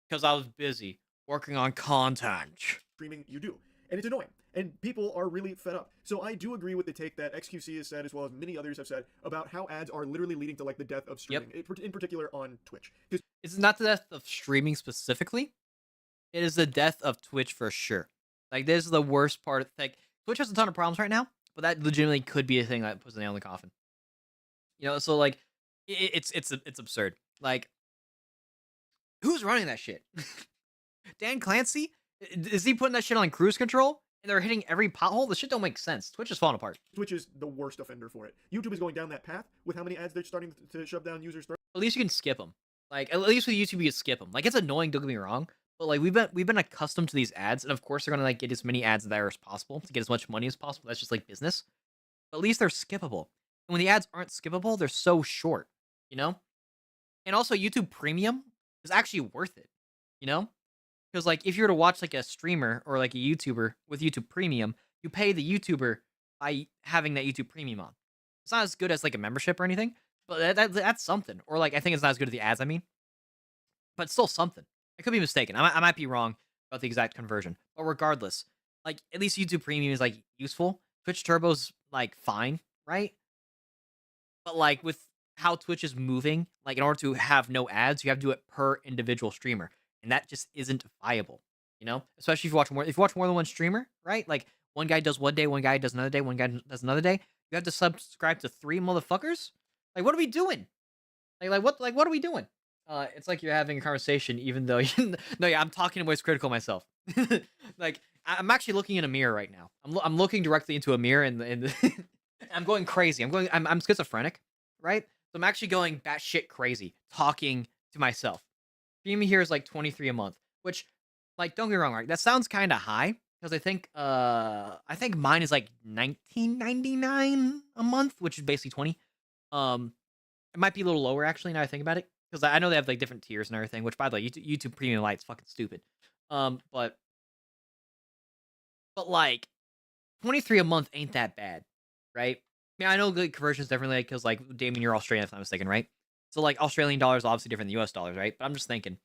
because I was busy working on content. Streaming, you do. And it's annoying. And people are really fed up. So I do agree with the take that XQC has said, as well as many others have said, about how ads are literally leading to like the death of streaming, in particular on Twitch. It's not the death of streaming specifically. It is the death of Twitch for sure. Like, this is the worst part. Like, Twitch has a ton of problems right now, but that legitimately could be a thing that puts the nail in the coffin. So like, it's absurd. Like, who's running that shit? Dan Clancy? Is he putting that shit on cruise control? And they're hitting every pothole? The shit don't make sense. Twitch is falling apart. Twitch is the worst offender for it. YouTube is going down that path with how many ads they're starting to shove down users' throats. At least you can skip them. Like, at least with YouTube, you can skip them. Like, it's annoying, don't get me wrong. But like, we've been accustomed to these ads, and of course they're gonna like get as many ads there as possible to get as much money as possible. That's just like business. But at least they're skippable. And when the ads aren't skippable, they're so short, And also YouTube Premium is actually worth it, Because like if you were to watch like a streamer or like a YouTuber with YouTube Premium, you pay the YouTuber by having that YouTube Premium on. It's not as good as like a membership or anything, but that's something. Or like I think it's not as good as the ads, but it's still something. I could be mistaken. I might be wrong about the exact conversion, but regardless, like at least YouTube Premium is like useful. Twitch Turbo's like fine, right? But like with how Twitch is moving, like in order to have no ads, you have to do it per individual streamer. And that just isn't viable, Especially if you watch more than one streamer, right? Like one guy does one day, one guy does another day, one guy does another day. You have to subscribe to 3 motherfuckers? Like what are we doing? What are we doing? It's like you're having a conversation even though no, yeah, I'm talking to voice critical myself. Like I'm actually looking in a mirror right now. I'm looking directly into a mirror and I'm going crazy. I'm schizophrenic, right? So I'm actually going batshit crazy talking to myself. Streaming here is like 23 a month, which, like, don't get me wrong, right? That sounds kind of high because I think mine is like $19.99 a month, which is basically 20. It might be a little lower actually now I think about it because I know they have like different tiers and everything. Which by the way, YouTube Premium Lite's fucking stupid. But like 23 a month ain't that bad, right? I mean, I know the conversions differently because like Damien, you're Australian if I'm not mistaken, right? So like Australian dollars is obviously different than US dollars, right? But I'm just thinking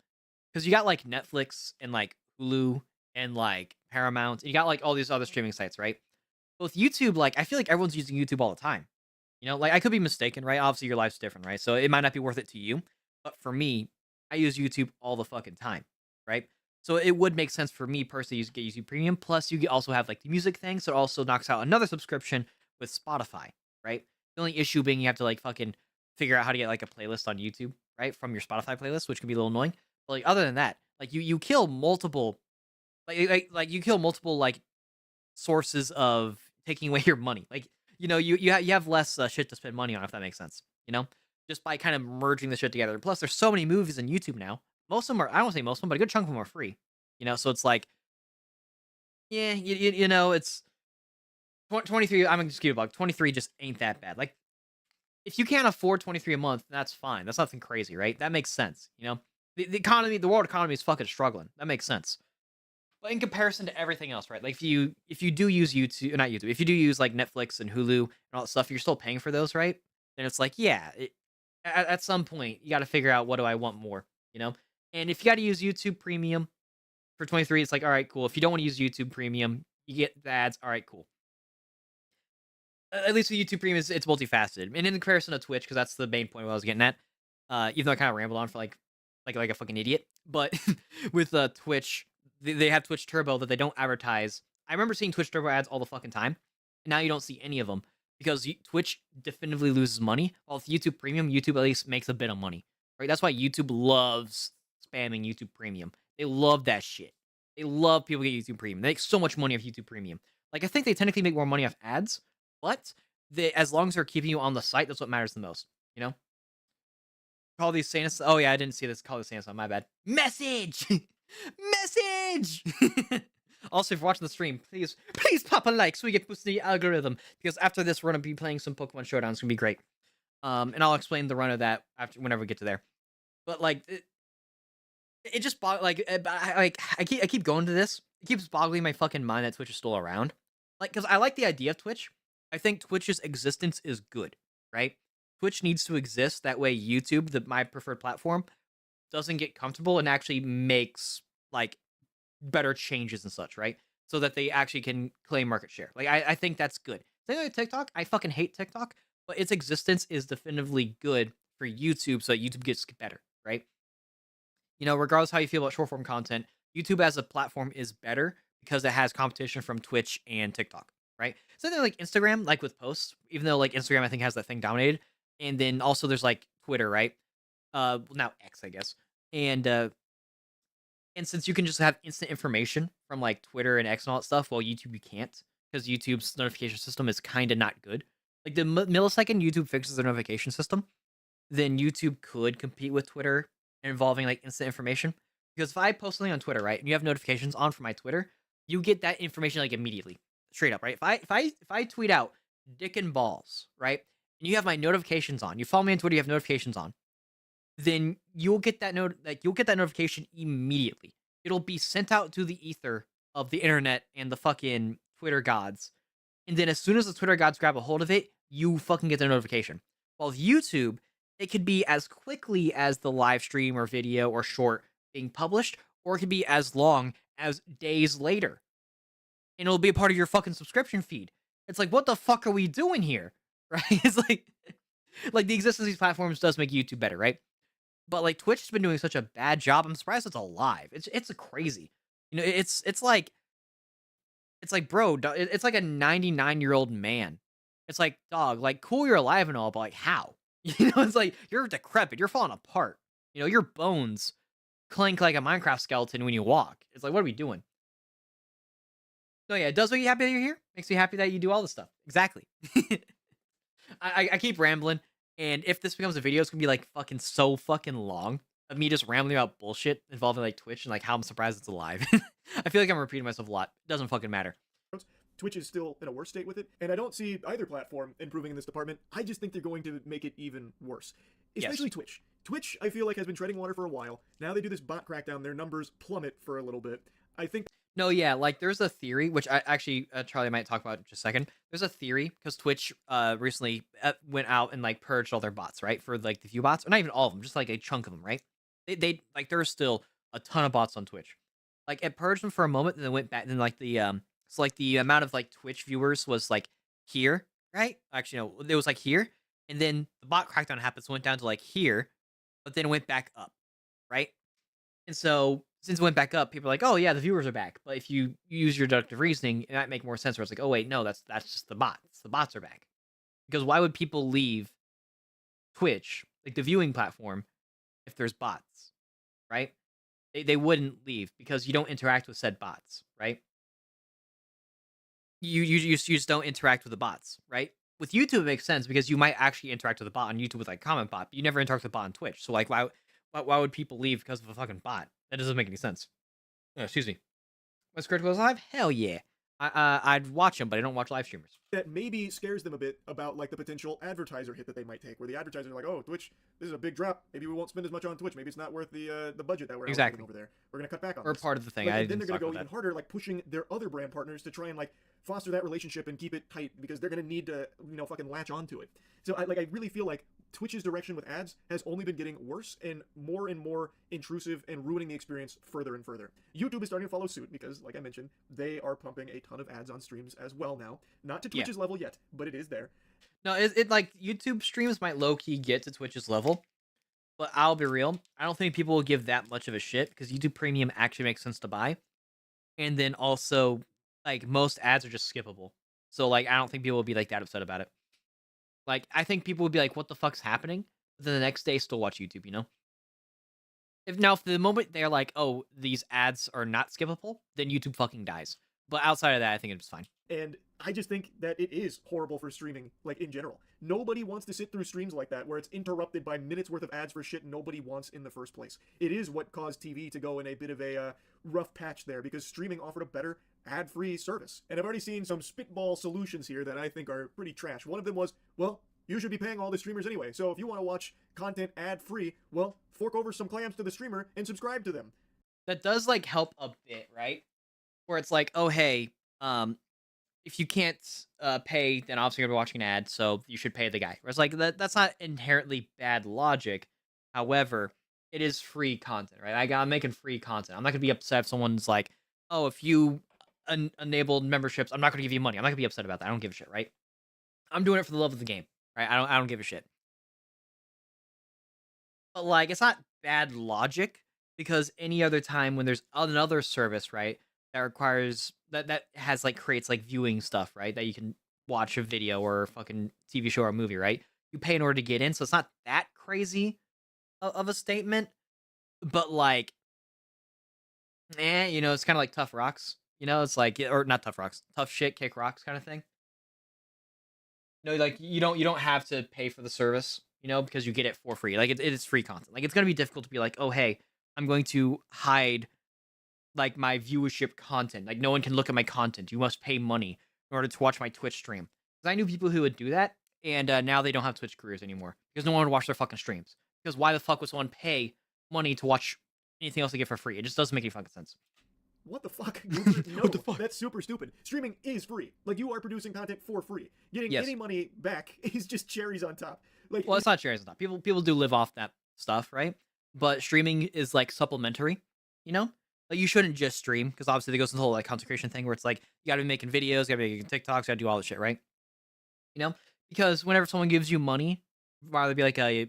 because you got like Netflix and like Hulu and like Paramount, and you got like all these other streaming sites, right? But with YouTube, like I feel like everyone's using YouTube all the time. Like I could be mistaken, right? Obviously your life's different, right? So it might not be worth it to you, but for me, I use YouTube all the fucking time, right? So it would make sense for me personally to get YouTube Premium. Plus, you also have like the music thing, so it also knocks out another subscription with Spotify, right? The only issue being you have to like fucking figure out how to get like a playlist on YouTube, right, from your Spotify playlist, which can be a little annoying. But like other than that, like you kill multiple, like you kill multiple like sources of taking away your money. Like you have less shit to spend money on if that makes sense. Just by kind of merging the shit together. Plus, there's so many movies on YouTube now. Most of them are, I don't say most of them, but a good chunk of them are free. So it's like, yeah, it's 23. I'm gonna just give a buck. 23 just ain't that bad. Like, if you can't afford 23 a month, that's fine. That's nothing crazy, right? That makes sense. The economy, the world economy is fucking struggling. That makes sense. But in comparison to everything else, right? Like if you do use YouTube, not YouTube, if you do use like Netflix and Hulu and all that stuff, you're still paying for those, right? Then it's like, yeah, At some point, you got to figure out what do I want more, you know? And if you got to use YouTube Premium for 23, it's like, all right, cool. If you don't want to use YouTube Premium, you get the ads. All right, cool. At least with YouTube Premium, it's multifaceted. And in comparison to Twitch, because that's the main point I was getting at, even though I kind of rambled on for like a fucking idiot, but with Twitch, they have Twitch Turbo that they don't advertise. I remember seeing Twitch Turbo ads all the fucking time. And now you don't see any of them because Twitch definitively loses money. While with YouTube Premium, YouTube at least makes a bit of money, right? That's why YouTube loves spamming YouTube Premium. They love that shit. They love people get YouTube Premium. They make so much money off YouTube Premium. Like I think they technically make more money off ads, but as long as they're keeping you on the site, that's what matters the most. You know. Call these Santa. Oh yeah, I didn't see this. Call these Santa. My bad. Message. Message. Also, if you're watching the stream, please pop a like so we get boosted the algorithm. Because after this, we're gonna be playing some Pokemon Showdown. It's gonna be great. And I'll explain the run of that after whenever we get to there. But like, it just I keep going to this. It keeps boggling my fucking mind that Twitch is still around. Like, because I like the idea of Twitch. I think Twitch's existence is good, right? Twitch needs to exist. That way, YouTube, my preferred platform, doesn't get comfortable and actually makes like better changes and such, right? So that they actually can claim market share. Like, I think that's good. Same with TikTok. I fucking hate TikTok, but its existence is definitively good for YouTube, so that YouTube gets better, right? You know, regardless how you feel about short form content, YouTube as a platform is better because it has competition from Twitch and TikTok, right? Something like Instagram, like with posts, even though like Instagram I think has that thing dominated, and then also there's like Twitter, right? Now X, I guess, and since you can just have instant information from like Twitter and X and all that stuff, well, YouTube you can't because YouTube's notification system is kind of not good. Like the millisecond YouTube fixes their notification system, then YouTube could compete with Twitter involving like instant information. Because if I post something on Twitter, right, and you have notifications on for my Twitter, you get that information like immediately, straight up, right? If I tweet out dick and balls, right, and you have my notifications on, you follow me on Twitter, you have notifications on, then you'll get that you'll get that notification immediately. It'll be sent out to the ether of the internet and the fucking Twitter gods. And then as soon as the Twitter gods grab a hold of it, you fucking get the notification. While with YouTube, it could be as quickly as the live stream or video or short being published, or it could be as long as days later. And it'll be a part of your fucking subscription feed. It's like, what the fuck are we doing here? Right? It's like the existence of these platforms does make YouTube better, right? But like Twitch has been doing such a bad job. I'm surprised it's alive. It's a crazy. You know, it's like bro, it's like a 99-year-old man. It's like, dog, like cool you're alive and all, but like how? You know, it's like you're decrepit, you're falling apart. You know, your bones clink like a Minecraft skeleton when you walk. It's like, what are we doing? So yeah, it does make you happy that you're here. Makes me happy that you do all this stuff. Exactly. I keep rambling. And if this becomes a video, it's gonna be like fucking so fucking long of me just rambling about bullshit involving like Twitch and like how I'm surprised it's alive. I feel like I'm repeating myself a lot. It doesn't fucking matter. Twitch is still in a worse state with it, and I don't see either platform improving in this department. I just think they're going to make it even worse. Especially Yes. Twitch. Twitch, I feel like, has been treading water for a while. Now they do this bot crackdown, their numbers plummet for a little bit. I think No, yeah, like there's a theory, which I actually Charlie might talk about in just a second. There's a theory because Twitch recently went out and like purged all their bots, right? For like the few bots, or not even all of them, just like a chunk of them, right? They like there's still a ton of bots on Twitch. Like it purged them for a moment, and then went back. Then like so like the amount of like Twitch viewers was like here, right? Actually, no, it was like here, and then the bot crackdown happened, so it went down to like here, but then it went back up, right? And so since it went back up, people are like, "Oh yeah, the viewers are back." But if you use your deductive reasoning, it might make more sense. Where it's like, "Oh wait, no, that's just the bots. The bots are back." Because why would people leave Twitch, like the viewing platform, if there's bots, right? They wouldn't leave because you don't interact with said bots, right? You just don't interact with the bots, right? With YouTube, it makes sense because you might actually interact with a bot on YouTube with like comment bot, but you never interact with a bot on Twitch. So like, why would people leave because of a fucking bot? That doesn't make any sense. Excuse me. Was Critical live? Hell yeah. I'd watch them, but I don't watch live streamers. that maybe scares them a bit about like the potential advertiser hit that they might take, where the advertisers are like, "Oh, Twitch, this is a big drop. Maybe we won't spend as much on Twitch. Maybe it's not worth the budget that we're allocating over there. We're gonna cut back on Or this." part of the thing. Like, I and then didn't they're gonna talk go about even that. harder, like pushing their other brand partners to try and like foster that relationship and keep it tight because they're gonna need to fucking latch onto it. So I really feel like Twitch's direction with ads has only been getting worse and more intrusive and ruining the experience further and further. YouTube is starting to follow suit because, like I mentioned, they are pumping a ton of ads on streams as well now. Not to Yeah. Twitch's level yet, but it is there. No, it like YouTube streams might low key get to Twitch's level, but I'll be real. I don't think people will give that much of a shit because YouTube Premium actually makes sense to buy, and then also like most ads are just skippable. So like I don't think people will be like that upset about it. Like I think people would be like, "What the fuck's happening?" But then the next day still watch YouTube. You know. If the moment they're like, "Oh, these ads are not skippable," then YouTube fucking dies. But outside of that, I think it's fine. And I just think that it is horrible for streaming, like in general. Nobody wants to sit through streams like that where it's interrupted by minutes worth of ads for shit nobody wants in the first place. It is what caused TV to go in a bit of a rough patch there because streaming offered a better ad-free service. And I've already seen some spitball solutions here that I think are pretty trash. One of them was, well, you should be paying all the streamers anyway. So if you want to watch content ad-free, well, fork over some clams to the streamer and subscribe to them. That does like help a bit, right? Where it's like, "Oh, hey, if you can't pay, then obviously you're gonna be watching an ad, so you should pay the guy." Whereas like that's not inherently bad logic. However, it is free content, right? I'm making free content. I'm not gonna be upset if someone's like, "Oh, if you enabled memberships, I'm not gonna give you money." I'm not gonna be upset about that. I don't give a shit, right? I'm doing it for the love of the game, right? I don't give a shit. But like, it's not bad logic because any other time when there's another service, right, that requires that has like creates like viewing stuff, right, that you can watch a video or a fucking TV show or a movie, right? You pay in order to get in, so it's not that crazy of a statement. But like, you know, it's kind of like tough rocks. You know, it's like or not tough rocks, tough shit, kick rocks kind of thing. No, like you don't have to pay for the service, you know, because you get it for free. Like it is free content. Like it's gonna be difficult to be like, "Oh, hey, I'm going to hide like my viewership content. Like no one can look at my content. You must pay money in order to watch my Twitch stream." Because I knew people who would do that, and now they don't have Twitch careers anymore because no one would watch their fucking streams. Because why the fuck would someone pay money to watch anything else they get for free? It just doesn't make any fucking sense. What the fuck? No, What the fuck? that's super stupid. Streaming is free. Like, you are producing content for free. Getting Yes. any money back is just cherries on top. Like, Well, it's not cherries on top. People do live off that stuff, right? But streaming is like supplementary, you know? Like you shouldn't just stream because obviously there goes the whole like content creation thing where it's like you gotta be making videos, you gotta be making TikToks, you gotta do all this shit, right? You know? Because whenever someone gives you money, whether it be like a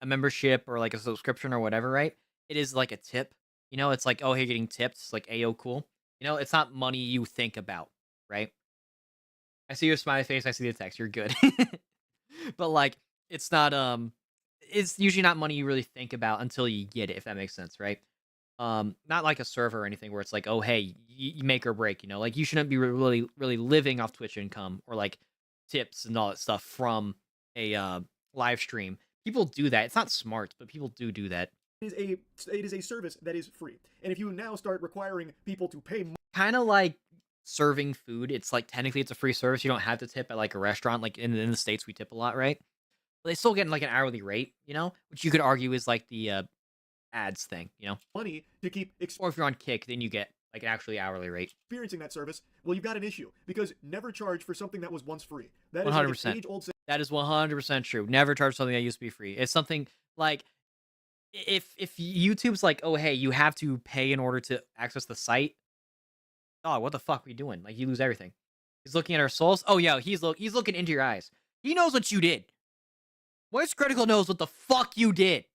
membership or like a subscription or whatever, right? It is like a tip. You know, it's like, oh, hey, you're getting tipped. It's like, ayo, cool. You know, it's not money you think about, right? I see your smiley face. I see the text. You're good. But like, it's not it's usually not money you really think about until you get it, if that makes sense, right? Not like a server or anything where it's like, oh, hey, you make or break. You know, like you shouldn't be really living off Twitch income or like tips and all that stuff from a live stream. People do that. It's not smart, but people do that. it is a service that is free. And if you now start requiring people to pay Kind of like serving food. It's like technically it's a free service. You don't have to tip at like a restaurant. Like in the States, we tip a lot, right? But they still get like an hourly rate, you know, which you could argue is like the ads thing, you know. money to keep Or if you're on Kick, then you get like an actually hourly rate. experiencing that service, well, you've got an issue because never charge for something that was once free. That is 100%. like age-old That is 100% true. Never charge something that used to be free. It's something like if YouTube's like, oh hey, you have to pay in order to access the site. Oh, what the fuck are we doing? Like you lose everything. He's looking at our souls. Oh yeah, he's looking into your eyes. He knows what you did. Voice Critical knows what the fuck you did.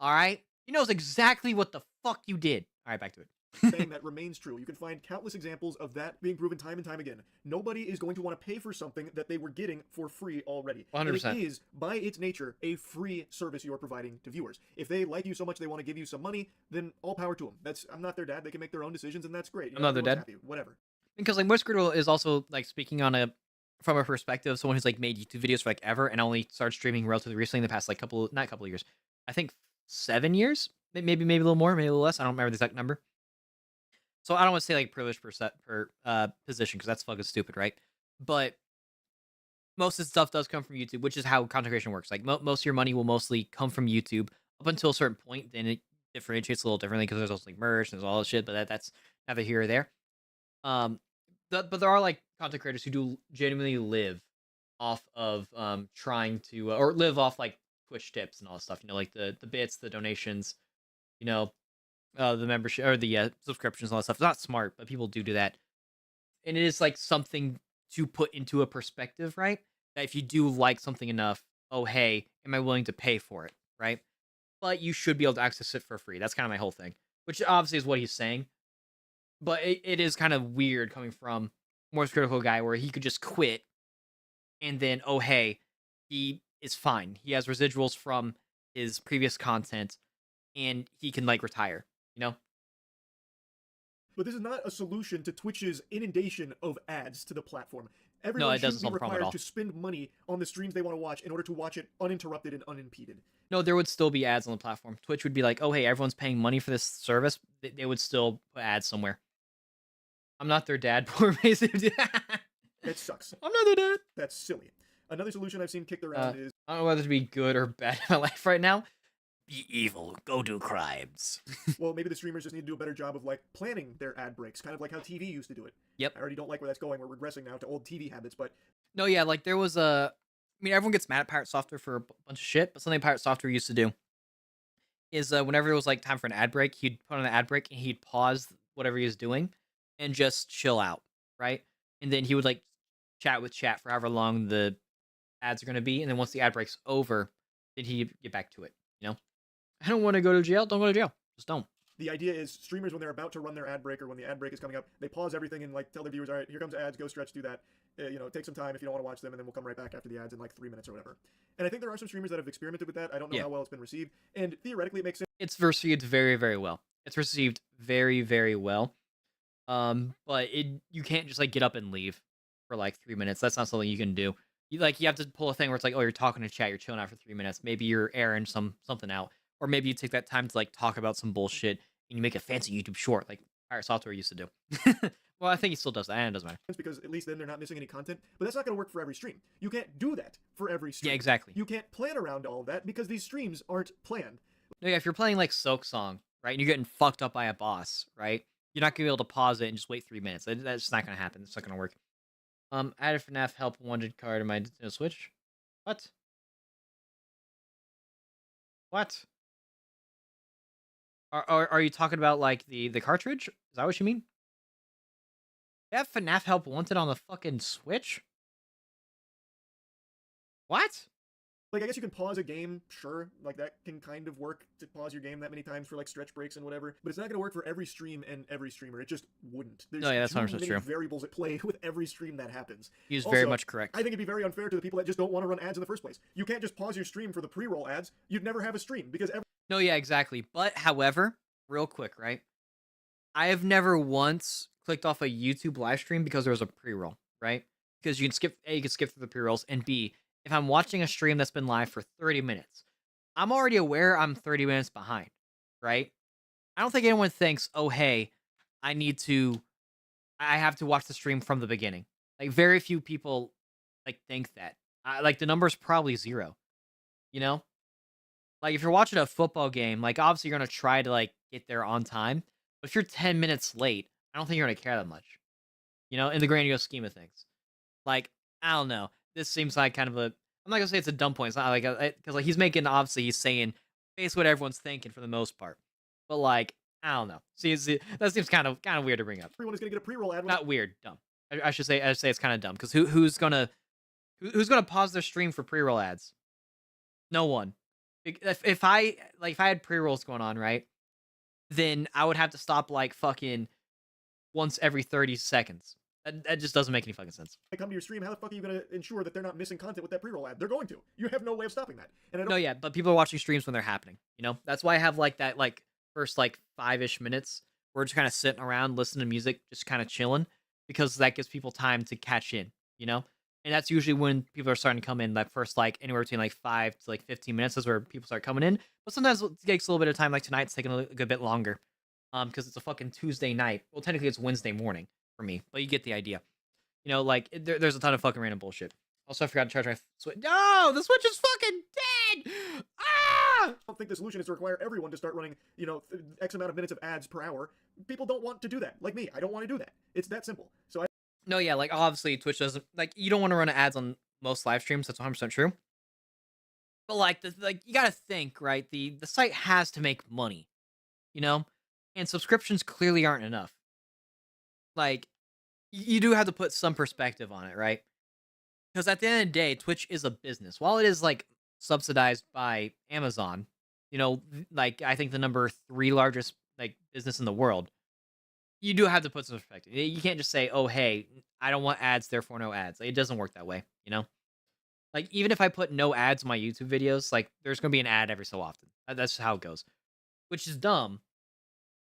All right, he knows exactly what the fuck you did. All right, back to it. saying that remains true. You can find countless examples of that being proven time and time again. Nobody is going to want to pay for something that they were getting for free already. 100%. And it is, by its nature, a free service you are providing to viewers. If they like you so much they want to give you some money, then all power to them. I'm not their dad. They can make their own decisions, and that's great. I'm not their dad. Happy, whatever. Because like Voice Critical is also like speaking on from a perspective of someone who's like made YouTube videos for like ever and only started streaming relatively recently in the past like not couple of years. I think 7 years, maybe a little more, maybe a little less. I don't remember the exact number. So I don't want to say like privileged per position because that's fucking stupid, right? But most of the stuff does come from YouTube, which is how content creation works. Like most of your money will mostly come from YouTube up until a certain point. Then it differentiates a little differently because there's also like merch and there's all this shit. But that's neither here or there. But there are like content creators who do genuinely live off of trying to or live off like Twitch tips and all that stuff. Like the bits, the donations, you know, the membership or the subscriptions and all that stuff. It's not smart, but people do that, and it is like something to put into a perspective, right? That if you do like something enough, oh hey, am I willing to pay for it, right? But you should be able to access it for free. That's kind of my whole thing, which obviously is what he's saying. But it is kind of weird coming from Morse Critical guy where he could just quit and then, oh, hey, he is fine. He has residuals from his previous content and he can like retire, you know? But this is not a solution to Twitch's inundation of ads to the platform. No, Everyone it doesn't shouldn't be solve the problem at required all. to spend money on the streams they want to watch in order to watch it uninterrupted and unimpeded. No, there would still be ads on the platform. Twitch would be like, oh, hey, everyone's paying money for this service. They would still put ads somewhere. I'm not their dad, poor basically. That sucks. I'm not their dad. That's silly. Another solution I've seen kicked around is I don't know whether to be good or bad in my life right now. Be evil. Go do crimes. well, maybe the streamers just need to do a better job of like planning their ad breaks, kind of like how TV used to do it. Yep. I already don't like where that's going. We're regressing now to old TV habits, but No, yeah, like there was a. I mean, everyone gets mad at Pirate Software for a bunch of shit, but something Pirate Software used to do is whenever it was like time for an ad break, he'd put on an ad break and he'd pause whatever he was doing and just chill out, right? And then he would like chat with chat for however long the ads are going to be, and then once the ad break's over, then he'd get back to it. I don't want to go to jail. Don't go to jail. Just don't. the idea is streamers, when they're about to run their ad break or when the ad break is coming up, they pause everything and like tell their viewers, all right, here comes ads, go stretch through that. Take some time if you don't want to watch them, and then we'll come right back after the ads in like 3 minutes or whatever. And I think there are some streamers that have experimented with that. I don't know how well it's been received, and theoretically it makes sense. It's received very, very well. It's received very, very well. But you can't just like get up and leave for like 3 minutes. That's not something you can do. You have to pull a thing where it's like, oh, you're talking to chat, you're chilling out for 3 minutes. Maybe you're airing something out, or maybe you take that time to like talk about some bullshit and you make a fancy YouTube short like Pirate Software used to do. Well, I think he still does that, and it doesn't matter. Because at least then they're not missing any content. But that's not going to work for every stream. You can't do that for every stream. Yeah, exactly. You can't plan around all of that because these streams aren't planned. No, yeah, if you're playing like Silk Song, right, and you're getting fucked up by a boss, right, you're not gonna be able to pause it and just wait 3 minutes. That's just not gonna happen. It's not gonna work. Added FNAF Help Wanted card in my Nintendo Switch. What? What? Are you talking about like the cartridge? Is that what you mean? You have FNAF Help Wanted on the fucking Switch? What? Like, I guess you can pause a game, sure. Like, that can kind of work to pause your game that many times for, like, stretch breaks and whatever. But it's not going to work for every stream and every streamer. It just wouldn't. There's No, yeah, that's too 100% many true. variables at play with every stream that happens. He's Also, very much correct. I think it'd be very unfair to the people that just don't want to run ads in the first place. You can't just pause your stream for the pre-roll ads. You'd never have a stream, because No, yeah, exactly. But, however, real quick, right? I have never once clicked off a YouTube live stream because there was a pre-roll, right? Because you can skip through the pre-rolls, and B, if I'm watching a stream that's been live for 30 minutes, I'm already aware I'm 30 minutes behind, right? I don't think anyone thinks, oh, hey, I have to watch the stream from the beginning. Like, very few people, like, think that. Like, the number's probably 0, you know? Like, if you're watching a football game, like, obviously you're going to try to, like, get there on time. But if you're 10 minutes late, I don't think you're going to care that much, in the grandiose scheme of things. Like, I don't know. This seems like kind of I'm not going to say it's a dumb point. It's not like, because like he's saying basically what everyone's thinking for the most part. But like, I don't know. See, that seems kind of weird to bring up. everyone is going to get a pre-roll ad. Not weird, dumb. I should say it's kind of dumb, because who's gonna pause their stream for pre-roll ads? No one. If I had pre-rolls going on, right, then I would have to stop like fucking once every 30 seconds. That just doesn't make any fucking sense. They come to your stream, how the fuck are you going to ensure that they're not missing content with that pre-roll ad? They're going to. You have no way of stopping that. And I don't. No, yeah, but people are watching streams when they're happening. That's why I have like that like first like 5-ish minutes where we're just kind of sitting around listening to music, just kind of chilling, because that gives people time to catch in. And that's usually when people are starting to come in. That first like anywhere between like 5 to like 15 minutes is where people start coming in. But sometimes it takes a little bit of time. Like tonight, it's taking a good bit longer, because it's a fucking Tuesday night. Well, technically it's Wednesday morning for me, but you get the idea. There's a ton of fucking random bullshit. Also, I forgot to charge my Switch. No, the Switch is fucking dead! Ah! I don't think the solution is to require everyone to start running, X amount of minutes of ads per hour. People don't want to do that. Like me, I don't want to do that. It's that simple. So No, yeah, like obviously Twitch doesn't, like, you don't want to run ads on most live streams. That's 100% true. But like you gotta think, right? The site has to make money, you know? And subscriptions clearly aren't enough. Like, you do have to put some perspective on it, right? Because at the end of the day, Twitch is a business. While it is like subsidized by Amazon, like I think the number three largest like business in the world, you do have to put some perspective. You can't just say, "Oh, hey, I don't want ads, therefore no ads." Like, it doesn't work that way, you know. Like even if I put no ads in my YouTube videos, like there's gonna be an ad every so often. That's just how it goes, which is dumb.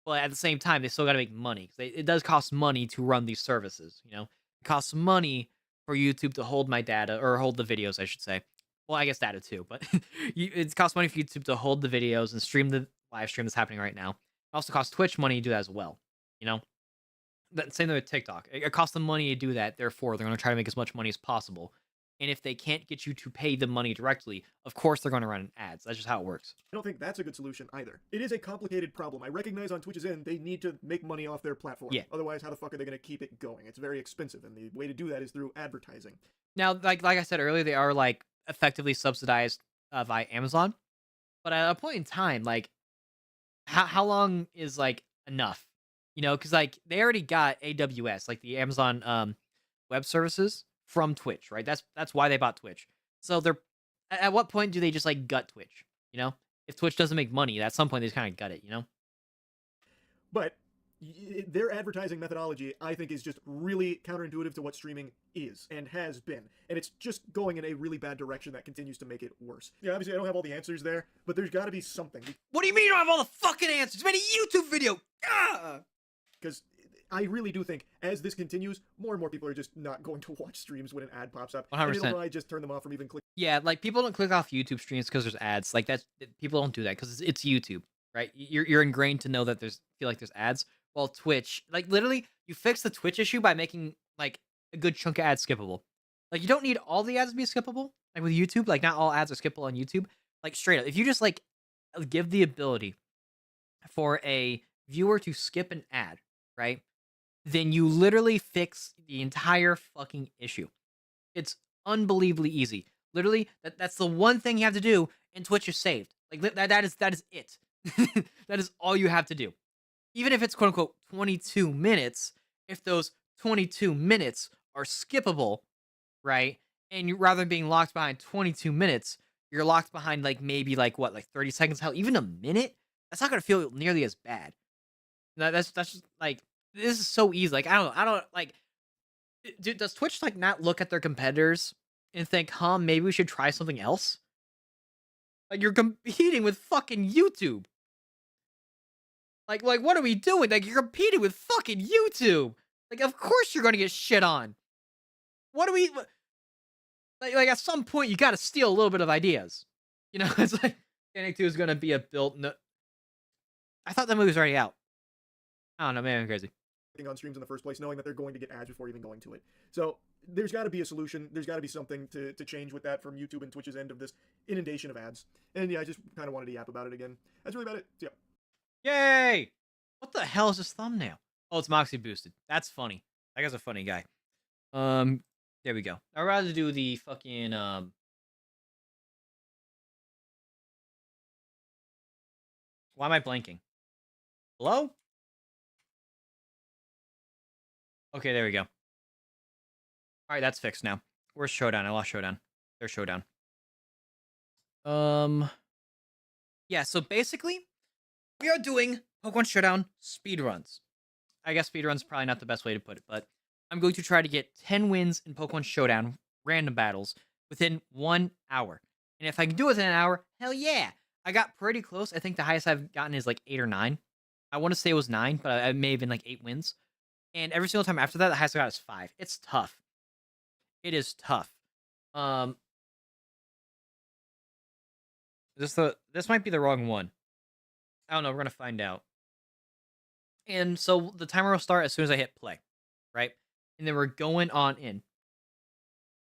But at the same time, they still got to make money. It does cost money to run these services. It costs money for YouTube to hold my data or hold the videos, I should say. Well, I guess data too, but it costs money for YouTube to hold the videos and stream the live stream that's happening right now. It also costs Twitch money to do that as well. You know, same thing with TikTok. It costs them money to do that. Therefore, they're going to try to make as much money as possible. And if they can't get you to pay the money directly, of course they're going to run ads. That's just how it works. I don't think that's a good solution either. It is a complicated problem. I recognize on Twitch's end, they need to make money off their platform. Yeah. Otherwise, how the fuck are they going to keep it going? It's very expensive, and the way to do that is through advertising. Now, like I said earlier, they are like effectively subsidized by Amazon. But at a point in time, like, how long is like enough? Because like they already got AWS, like the Amazon Web Services from Twitch, right? That's why they bought Twitch. So they're at what point do they just like gut Twitch? If Twitch doesn't make money, at some point they just kind of gut it. But their advertising methodology, I think, is just really counterintuitive to what streaming is and has been. And it's just going in a really bad direction that continues to make it worse. Yeah, obviously I don't have all the answers there, but there's got to be something. What do you mean you don't have all the fucking answers? You made a YouTube video! Because I really do think as this continues, more and more people are just not going to watch streams when an ad pops up. 100%. And it'll probably just turn them off from even clicking. Yeah, like people don't click off YouTube streams because there's ads. Like people don't do that because it's YouTube, right? You're ingrained to know that feel like there's ads. Well, Twitch, like literally, you fix the Twitch issue by making like a good chunk of ads skippable. Like you don't need all the ads to be skippable. Like with YouTube, like not all ads are skippable on YouTube. Like straight up, if you just like give the ability for a viewer to skip an ad, right? Then you literally fix the entire fucking issue. It's unbelievably easy. Literally, that's the one thing you have to do, and Twitch is saved. Like that is it. That is all you have to do. Even if it's quote unquote 22 minutes, if those 22 minutes are skippable, right? And you rather than being locked behind 22 minutes, you're locked behind like maybe like 30 seconds, hell, even a minute. That's not gonna feel nearly as bad. That's just like this is so easy. Like I don't like. Dude, does Twitch like not look at their competitors and think, huh, maybe we should try something else? Like you're competing with fucking YouTube. Like what are we doing? Like you're competing with fucking YouTube. Like of course you're gonna get shit on. What do we like at some point you gotta steal a little bit of ideas. It's like Panic 2 is gonna be a built no. I thought that movie was already out. I don't know, maybe I'm crazy. On streams in the first place, knowing that they're going to get ads before even going to it. So there's got to be a solution. There's got to be something to change with that from YouTube and Twitch's end of this inundation of ads. And yeah, I just kind of wanted to yap about it again. That's really about it. So, yeah. Yay! What the hell is this thumbnail? Oh, it's Moxie boosted. That's funny. That guy's a funny guy. There we go. I'd rather do the fucking Why am I blanking? Hello? Okay, there we go. All right, that's fixed now. Where's Showdown? I lost Showdown. There's Showdown. Yeah, so basically, we are doing Pokemon Showdown speedruns. I guess speedrun's probably not the best way to put it, but I'm going to try to get 10 wins in Pokemon Showdown random battles within 1 hour. And if I can do it within an hour, hell yeah! I got pretty close. I think the highest I've gotten is like 8 or 9. I want to say it was 9, but I may have been like 8 wins. And every single time after that, the highest I got is 5. It's tough. It is tough. This might be the wrong one. I don't know. We're gonna find out. And so the timer will start as soon as I hit play, right? And then we're going on in. And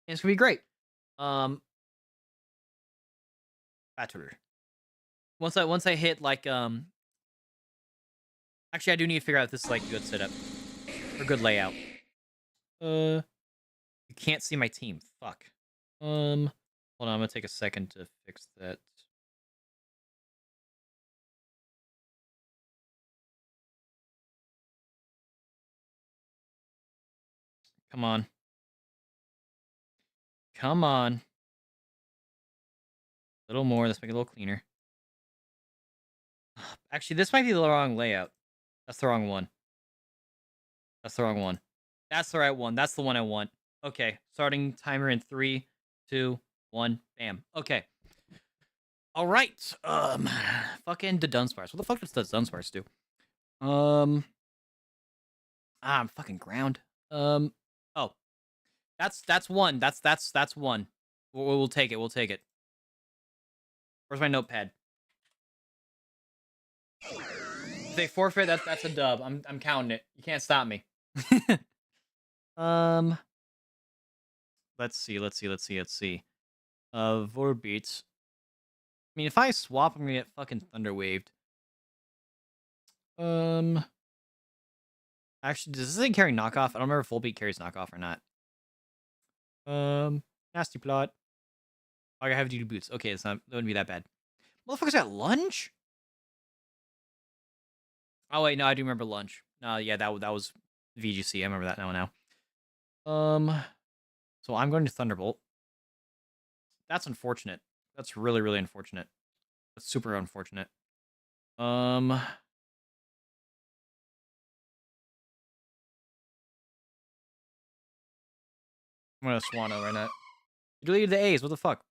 it's gonna be great. Battery. Once I hit like actually I do need to figure out if this is like good setup. Or good layout. You can't see my team. Fuck. Hold on, I'm gonna take a second to fix that. Come on. Come on. A little more. Let's make it a little cleaner. Actually, this might be the wrong layout. That's the wrong one. That's the wrong one. That's the right one. That's the one I want. Okay. Starting timer in 3, 2, 1. Bam. Okay. All right. Fucking the Dunsparce. What the fuck does the Dunsparce do? I'm fucking ground. Oh, that's one. That's one. We'll take it. We'll take it. Where's my notepad? If they forfeit, that's a dub. I'm counting it. You can't stop me. Let's see. Vorbeats. I mean, if I swap, I'm gonna get fucking thunder waved. Actually, does this thing carry knockoff? I don't remember if Volbeat carries knockoff or not. Nasty plot. I have duty boots. Okay, it's not. That wouldn't be that bad. Motherfuckers got lunge. Oh wait, no, I do remember lunge. No, yeah, that was VGC. I remember that now. So I'm going to Thunderbolt. That's unfortunate. That's really, really unfortunate. That's super unfortunate. I'm gonna Swano right now. You deleted the A's. What the fuck?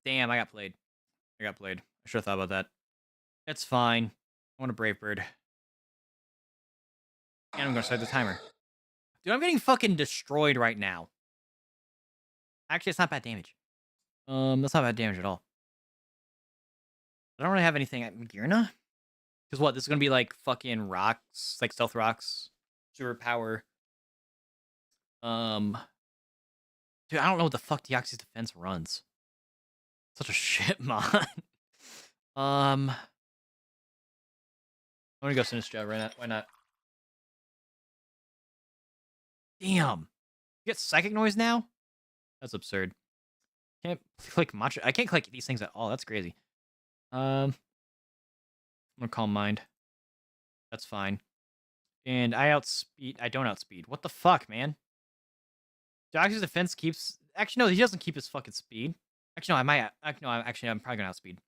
Damn, I got played. I should have thought about that. It's fine. I want a Brave Bird. And I'm gonna start the timer. Dude, I'm getting fucking destroyed right now. Actually, it's not bad damage. That's not bad damage at all. I don't really have anything at Magirna. Because what? This is gonna be like fucking rocks, like stealth rocks, superpower. Dude, I don't know what the fuck Deoxys defense runs. Such a shit mod. I'm gonna go Sinistcha right now. Why not? Damn. You get psychic noise now? That's absurd. Can't click much. I can't click these things at all. That's crazy. I'm gonna Calm Mind. That's fine. And I don't outspeed. What the fuck, man? Deoxys defense keeps. Actually, no, he doesn't keep his fucking speed. Actually, no, I might. No, I'm probably gonna outspeed.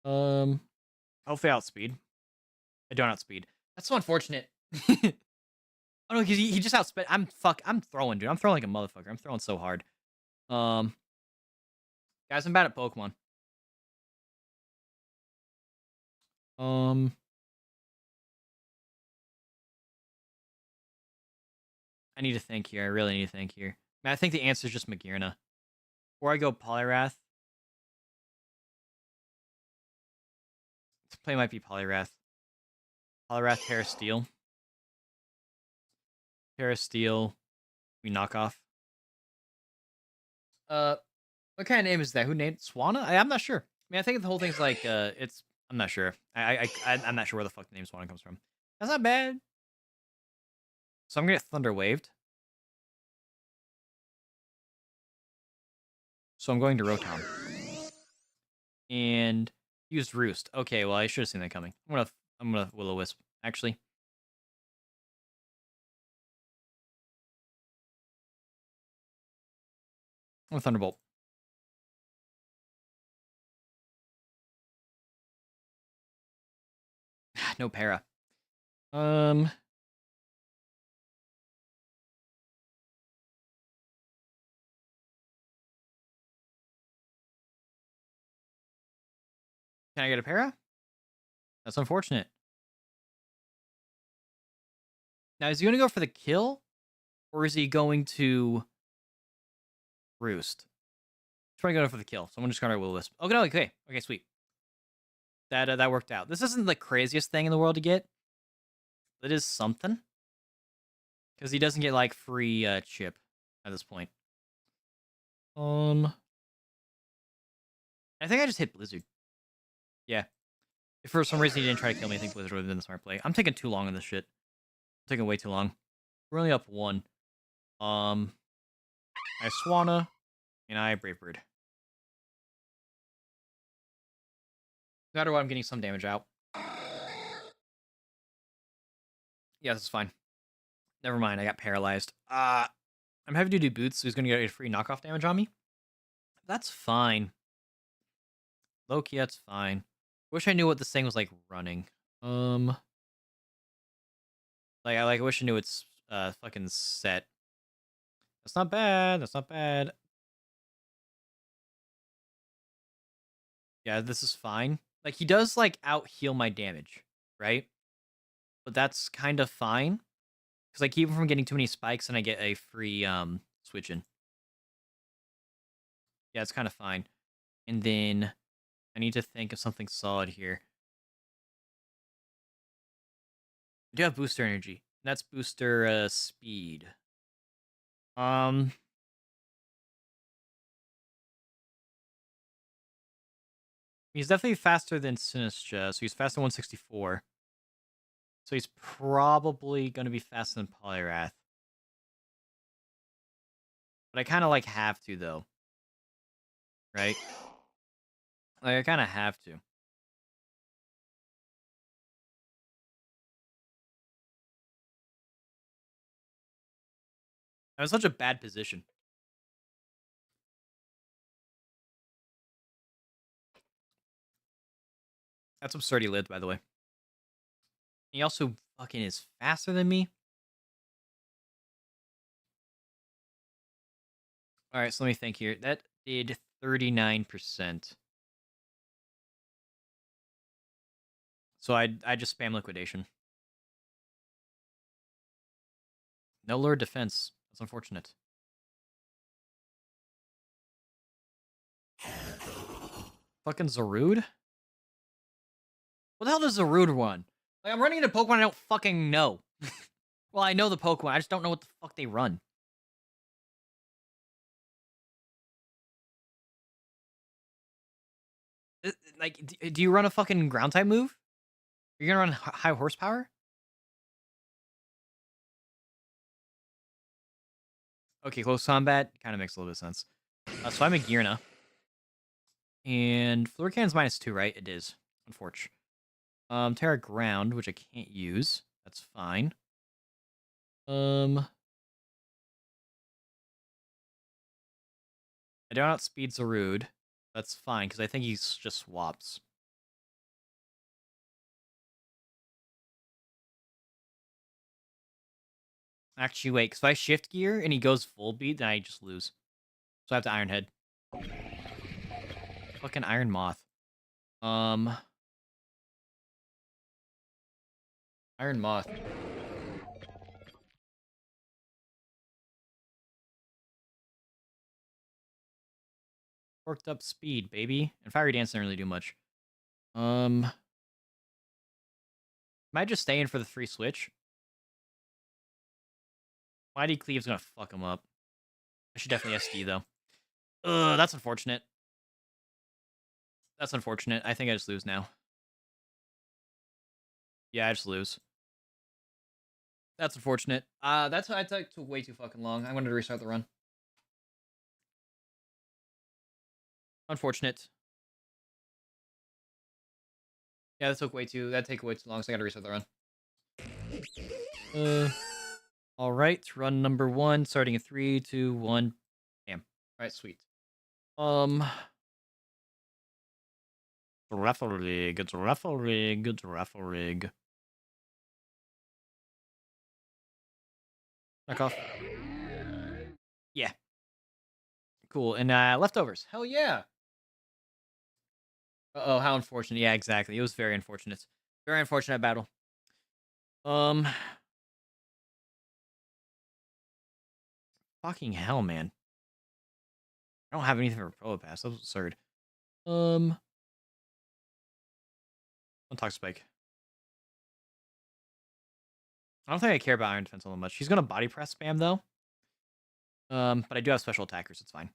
Hopefully outspeed. I don't outspeed. That's so unfortunate. Oh no, he just outsped. I'm throwing, dude. I'm throwing like a motherfucker. I'm throwing so hard. Guys, I'm bad at Pokemon. I need to think here. I really need to think here. Man, I think the answer is just Magirna. Or I go Poliwrath. This play might be Poliwrath. Poliwrath, Terra Steel. Terra Steel. We knock off. What kind of name is that? Who named Swanna? I'm not sure. I mean, I think the whole thing's like, it's. I'm not sure. I'm not sure where the fuck the name Swanna comes from. That's not bad. So I'm gonna get Thunder Waved. So I'm going to Rotom. And used Roost. Okay, well I should have seen that coming. I'm gonna Will-O-Wisp, actually. I'm gonna Thunderbolt. No para. Can I get a para? That's unfortunate. Now, is he going to go for the kill? Or is he going to Roost? He's probably going for the kill. So I'm going to discard our Will-O-Wisp. Oh, no, okay. Okay, sweet. That worked out. This isn't the craziest thing in the world to get. It is something. Because he doesn't get, like, free chip at this point. I think I just hit Blizzard. Yeah. If for some reason he didn't try to kill me, I think Blizzard would have been the smart play. I'm taking too long on this shit. I'm taking way too long. We're only up 1. I Swanna. And I Brave Bird. No matter what, I'm getting some damage out. Yeah, this is fine. Never mind, I got paralyzed. I'm heavy duty boots, so he's gonna get a free knockoff damage on me. That's fine. Loki, that's fine. Wish I knew what this thing was like running. I wish I knew its fucking set. That's not bad. That's not bad. Yeah, this is fine. Like he does like out heal my damage, right? But that's kind of fine because I keep him from getting too many spikes, and I get a free switch in. Yeah, it's kind of fine. And then I need to think of something solid here. I do have booster energy. That's booster speed. He's definitely faster than Sinistra, so he's faster than 164. So he's probably going to be faster than Polyrath. But I kind of like have to though. Right? Like I kind of have to. I'm in such a bad position. That's absurd he lived, by the way. He also fucking is faster than me. Alright, so let me think here. That did 39%. So I just spam liquidation. No lower defense. That's unfortunate. Fucking Zarude? What the hell does Zarude run? Like, I'm running into Pokemon I don't fucking know. Well, I know the Pokemon. I just don't know what the fuck they run. Like, do you run a fucking ground type move? Are you gonna run high horsepower? Okay, close combat kind of makes a little bit of sense. So I'm a Gearna. And Fluor Cannon's -2, right? It is. Unfortunate. Terra Ground, which I can't use. That's fine. I don't outspeed Zarude. That's fine, because I think he's just swaps. Actually, wait, because if I shift gear and he goes full beat, then I just lose. So I have to Iron Head. Fucking Iron Moth. Iron Moth. Worked up speed, baby. And Fiery Dance didn't really do much. Might just stay in for the free switch. Mighty Cleave's gonna fuck him up. I should definitely SD though. That's unfortunate. That's unfortunate. I think I just lose now. Yeah, I just lose. That's unfortunate. That's I took way too fucking long. I wanted to restart the run. Unfortunate. Yeah, that took way too long, so I gotta restart the run. Alright, run number 1, starting in 3, 2, 1. Damn. Alright, sweet. Raffle rig, it's a raffle rig, it's a raffle rig. Knock off. Yeah. Cool. And leftovers. Hell yeah. Uh-oh, how unfortunate. Yeah, exactly. It was very unfortunate. Very unfortunate battle. Fucking hell, man. I don't have anything for Probopass. That was absurd. Don't talk Spike. I don't think I care about Iron Defense all that much. He's gonna body press spam though. But I do have special attackers. It's fine.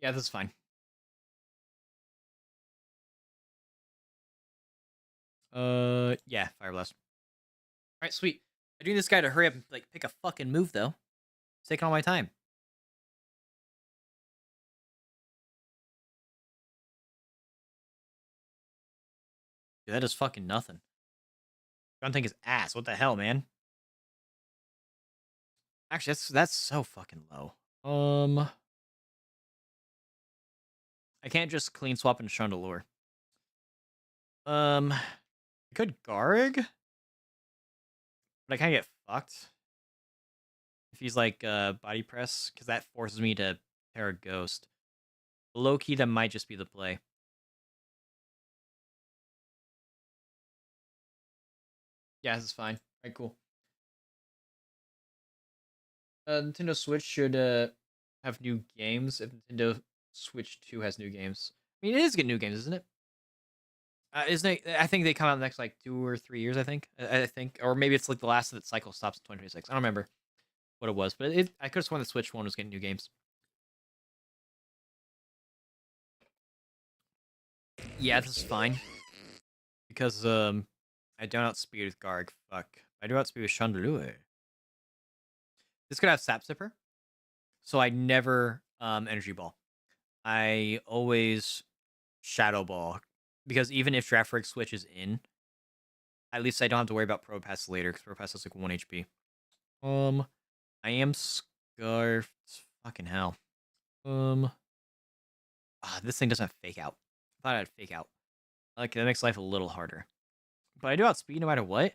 Yeah, this is fine. Yeah, Fire Blast. All right, sweet. I need this guy to hurry up and like pick a fucking move though. It's taking all my time. Dude, that is fucking nothing. Grunting his ass. What the hell, man? Actually, that's so fucking low. I can't just clean swap into Chandelure. I could Garg, but I kind of get fucked if he's like body press, because that forces me to pair a ghost. Low key, that might just be the play. Yeah, this is fine. Alright, cool. Nintendo Switch should have new games if Nintendo Switch 2 has new games. I mean, it is getting new games, isn't it? Isn't it? I think they come out in the next like 2 or 3 years. I think, or maybe it's like the last of that cycle stops in 2026. I don't remember what it was, but I could have sworn the Switch one was getting new games. Yeah, this is fine because I don't outspeed with Garg. Fuck, I do outspeed with Chandelure. This could have Sap Sipper, so I never Energy Ball. I always Shadow Ball because even if Draft Rig switches in, at least I don't have to worry about Propass later because Propass is like 1 HP. I am scarfed. Fucking hell. This thing doesn't have fake out. I thought I had fake out. Like that makes life a little harder. But I do outspeed no matter what,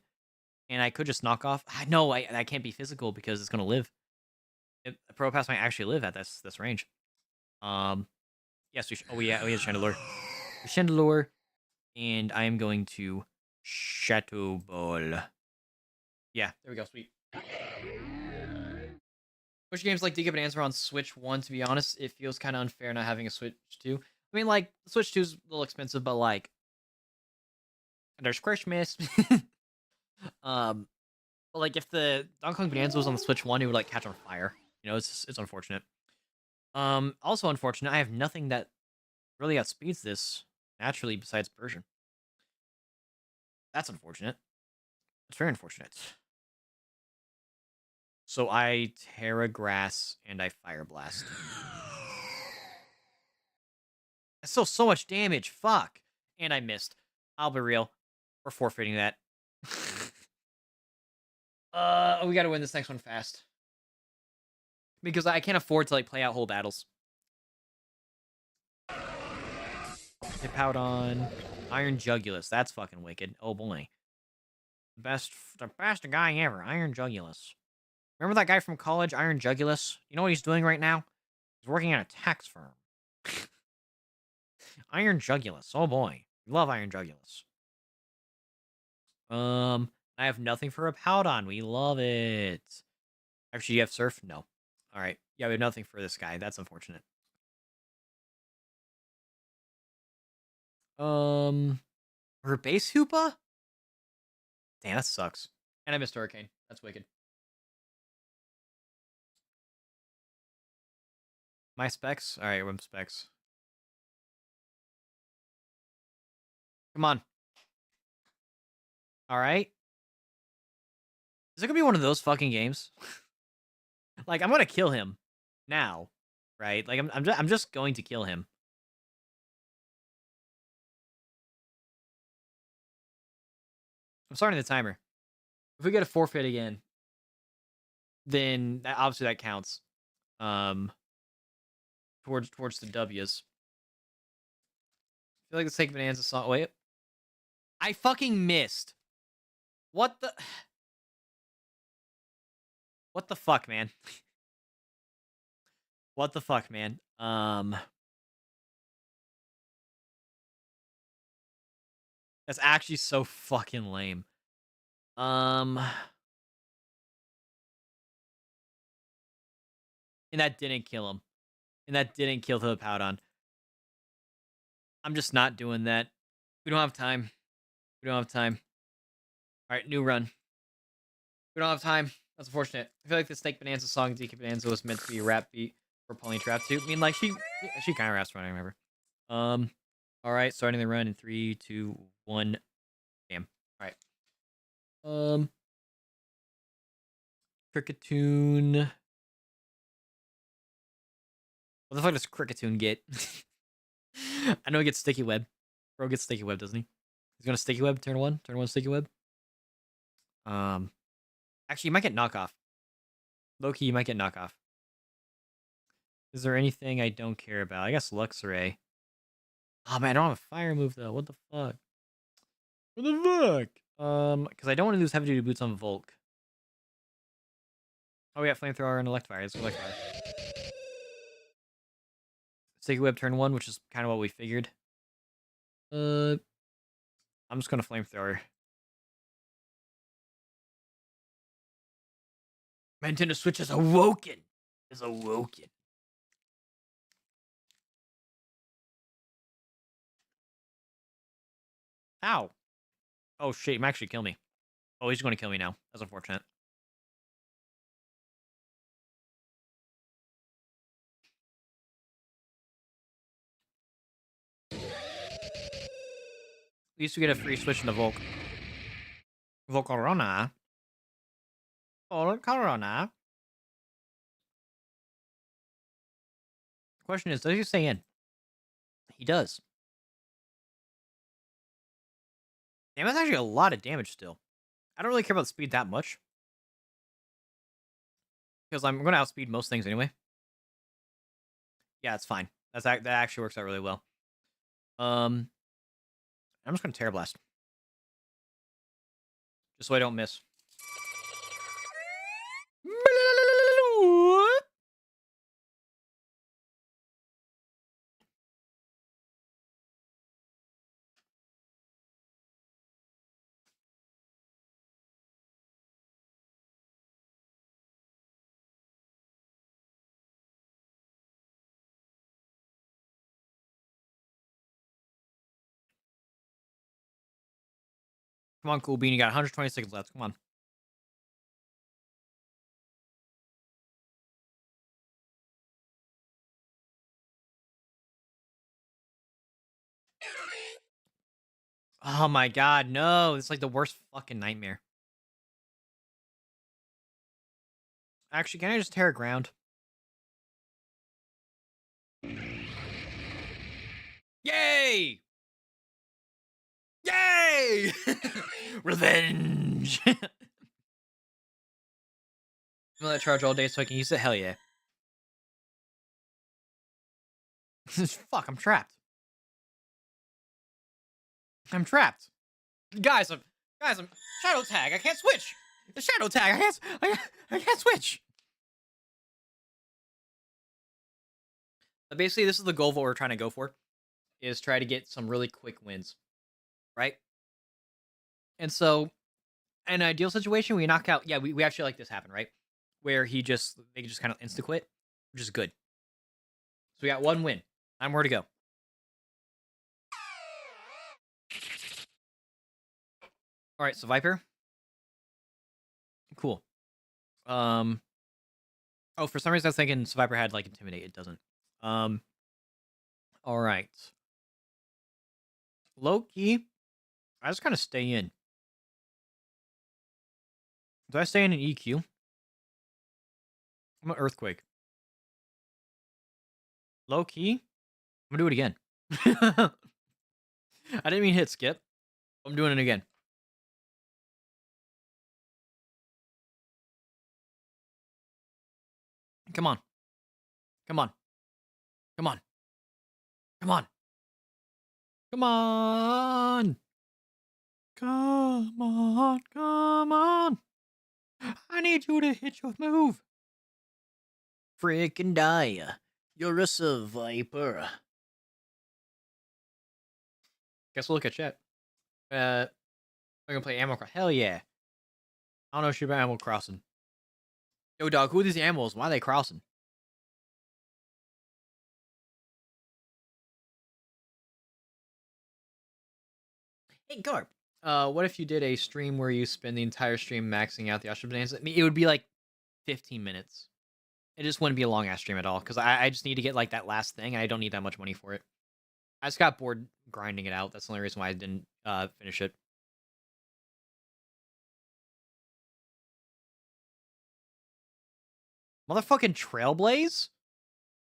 and I could just knock off. No, I can't be physical because it's gonna live. Propass might actually live at this range. Yes, we. Oh yeah, we have Chandelure. Chandelure, and I am going to Shadow Ball. Yeah, there we go. Sweet. Which games like DK Bonanza on Switch 1, to be honest, it feels kind of unfair not having a Switch 2. I mean, like, the Switch 2 is a little expensive, but, like, there's Christmas. But, like, if the Donkey Kong Bonanza was on the Switch 1, it would, like, catch on fire. You know, it's unfortunate. Also unfortunate, I have nothing that really outspeeds this naturally besides Persian. That's unfortunate. It's very unfortunate. So I Terra Grass and I Fire Blast. That's still so much damage. Fuck. And I missed. I'll be real. We're forfeiting that. We gotta win this next one fast. Because I can't afford to like play out whole battles. Tip out on Iron Jugulus. That's fucking wicked. Oh boy. The best guy ever. Iron Jugulus. Remember that guy from college, Iron Jugulus? You know what he's doing right now? He's working at a tax firm. Iron Jugulus. Oh boy. Love Iron Jugulus. I have nothing for a Powdon. We love it. Actually, you have Surf? No. Alright. Yeah, we have nothing for this guy. That's unfortunate. For base Hoopa? Damn, that sucks. And I missed Hurricane. That's wicked. My specs? Alright, I'm specs. Come on. Alright. Is it gonna be one of those fucking games? Like, I'm gonna kill him. Now. Right? Like, I'm just going to kill him. I'm starting the timer. If we get a forfeit again, then obviously that counts. Towards the W's. I feel like the Take Bonanza song. Wait. I fucking missed. What the? What the fuck, man? What the fuck, man? That's actually so fucking lame. And that didn't kill him. And that didn't kill the Powdon. I'm just not doing that. We don't have time. We don't have time. Alright, new run. We don't have time. That's unfortunate. I feel like the Snake Bonanza song, DK Bonanza, was meant to be a rap beat for Pauline Trap too. I mean, like, she kind of raps when I remember. Alright, starting the run in 3, 2, 1. Damn. Alright. Cricketoon. What the fuck does Cricketoon get? I know he gets Sticky Web. Bro gets Sticky Web, doesn't he? He's gonna Sticky Web, turn one Sticky Web. Actually, you might get knockoff. Loki, you might get knockoff. Is there anything I don't care about? I guess Luxray. Oh man, I don't have a fire move though. What the fuck? What the fuck? Because I don't want to lose heavy duty boots on Volk. Oh, we got flamethrower and electivire. Let's go electivire. Sticky Web turn one, which is kind of what we figured. I'm just gonna flamethrower. My Nintendo Switch is awoken. Ow. Oh shit, he might actually kill me. Oh, he's gonna kill me now. That's unfortunate. At least we get a free switch in the Volk. Volcarona. Volcarona. The question is, does he stay in? He does. Damn, that's actually a lot of damage still. I don't really care about speed that much. Because I'm going to outspeed most things anyway. Yeah, it's fine. That actually works out really well. I'm just going to Terra Blast. Just so I don't miss. Come on, Cool Bean. You got 120 seconds left. Come on. Oh my god, no. It's like the worst fucking nightmare. Actually, can I just tear ground? Yay! Yay! Revenge! I'm gonna let it charge all day so I can use it? Hell yeah. Fuck, I'm trapped. I'm trapped. Guys, I'm shadow tag. I can't switch. The shadow tag. I can't switch. But basically, this is the goal of what we're trying to go for, is try to get some really quick wins, right? And so, in an ideal situation, we knock out. Yeah, we actually like this happen, right? Where they just kind of insta quit, which is good. So we got one win. I'm where to go. All right, so Viper. Cool. Oh, for some reason I was thinking Viper had like Intimidate. It doesn't. All right. Low key, I just kind of stay in. Do I stay in an EQ? I'm an Earthquake. Low key, I'm gonna do it again. I didn't mean hit skip. I'm doing it again. Come on. Come on. Come on. Come on. Come on. Come on. Come on. I need you to hit your move. Frickin' die. You're a survivor. Guess we'll look at chat. I'm gonna play Animal Crossing. Hell yeah. I don't know shit about Animal Crossing. Yo, dog, who are these animals? Why are they crossing? Hey, Garp. What if you did a stream where you spend the entire stream maxing out the Ostrich Bonanza? I mean, it would be like 15 minutes. It just wouldn't be a long ass stream at all, because I just need to get like that last thing, and I don't need that much money for it. I just got bored grinding it out. That's the only reason why I didn't finish it. Motherfucking Trailblaze?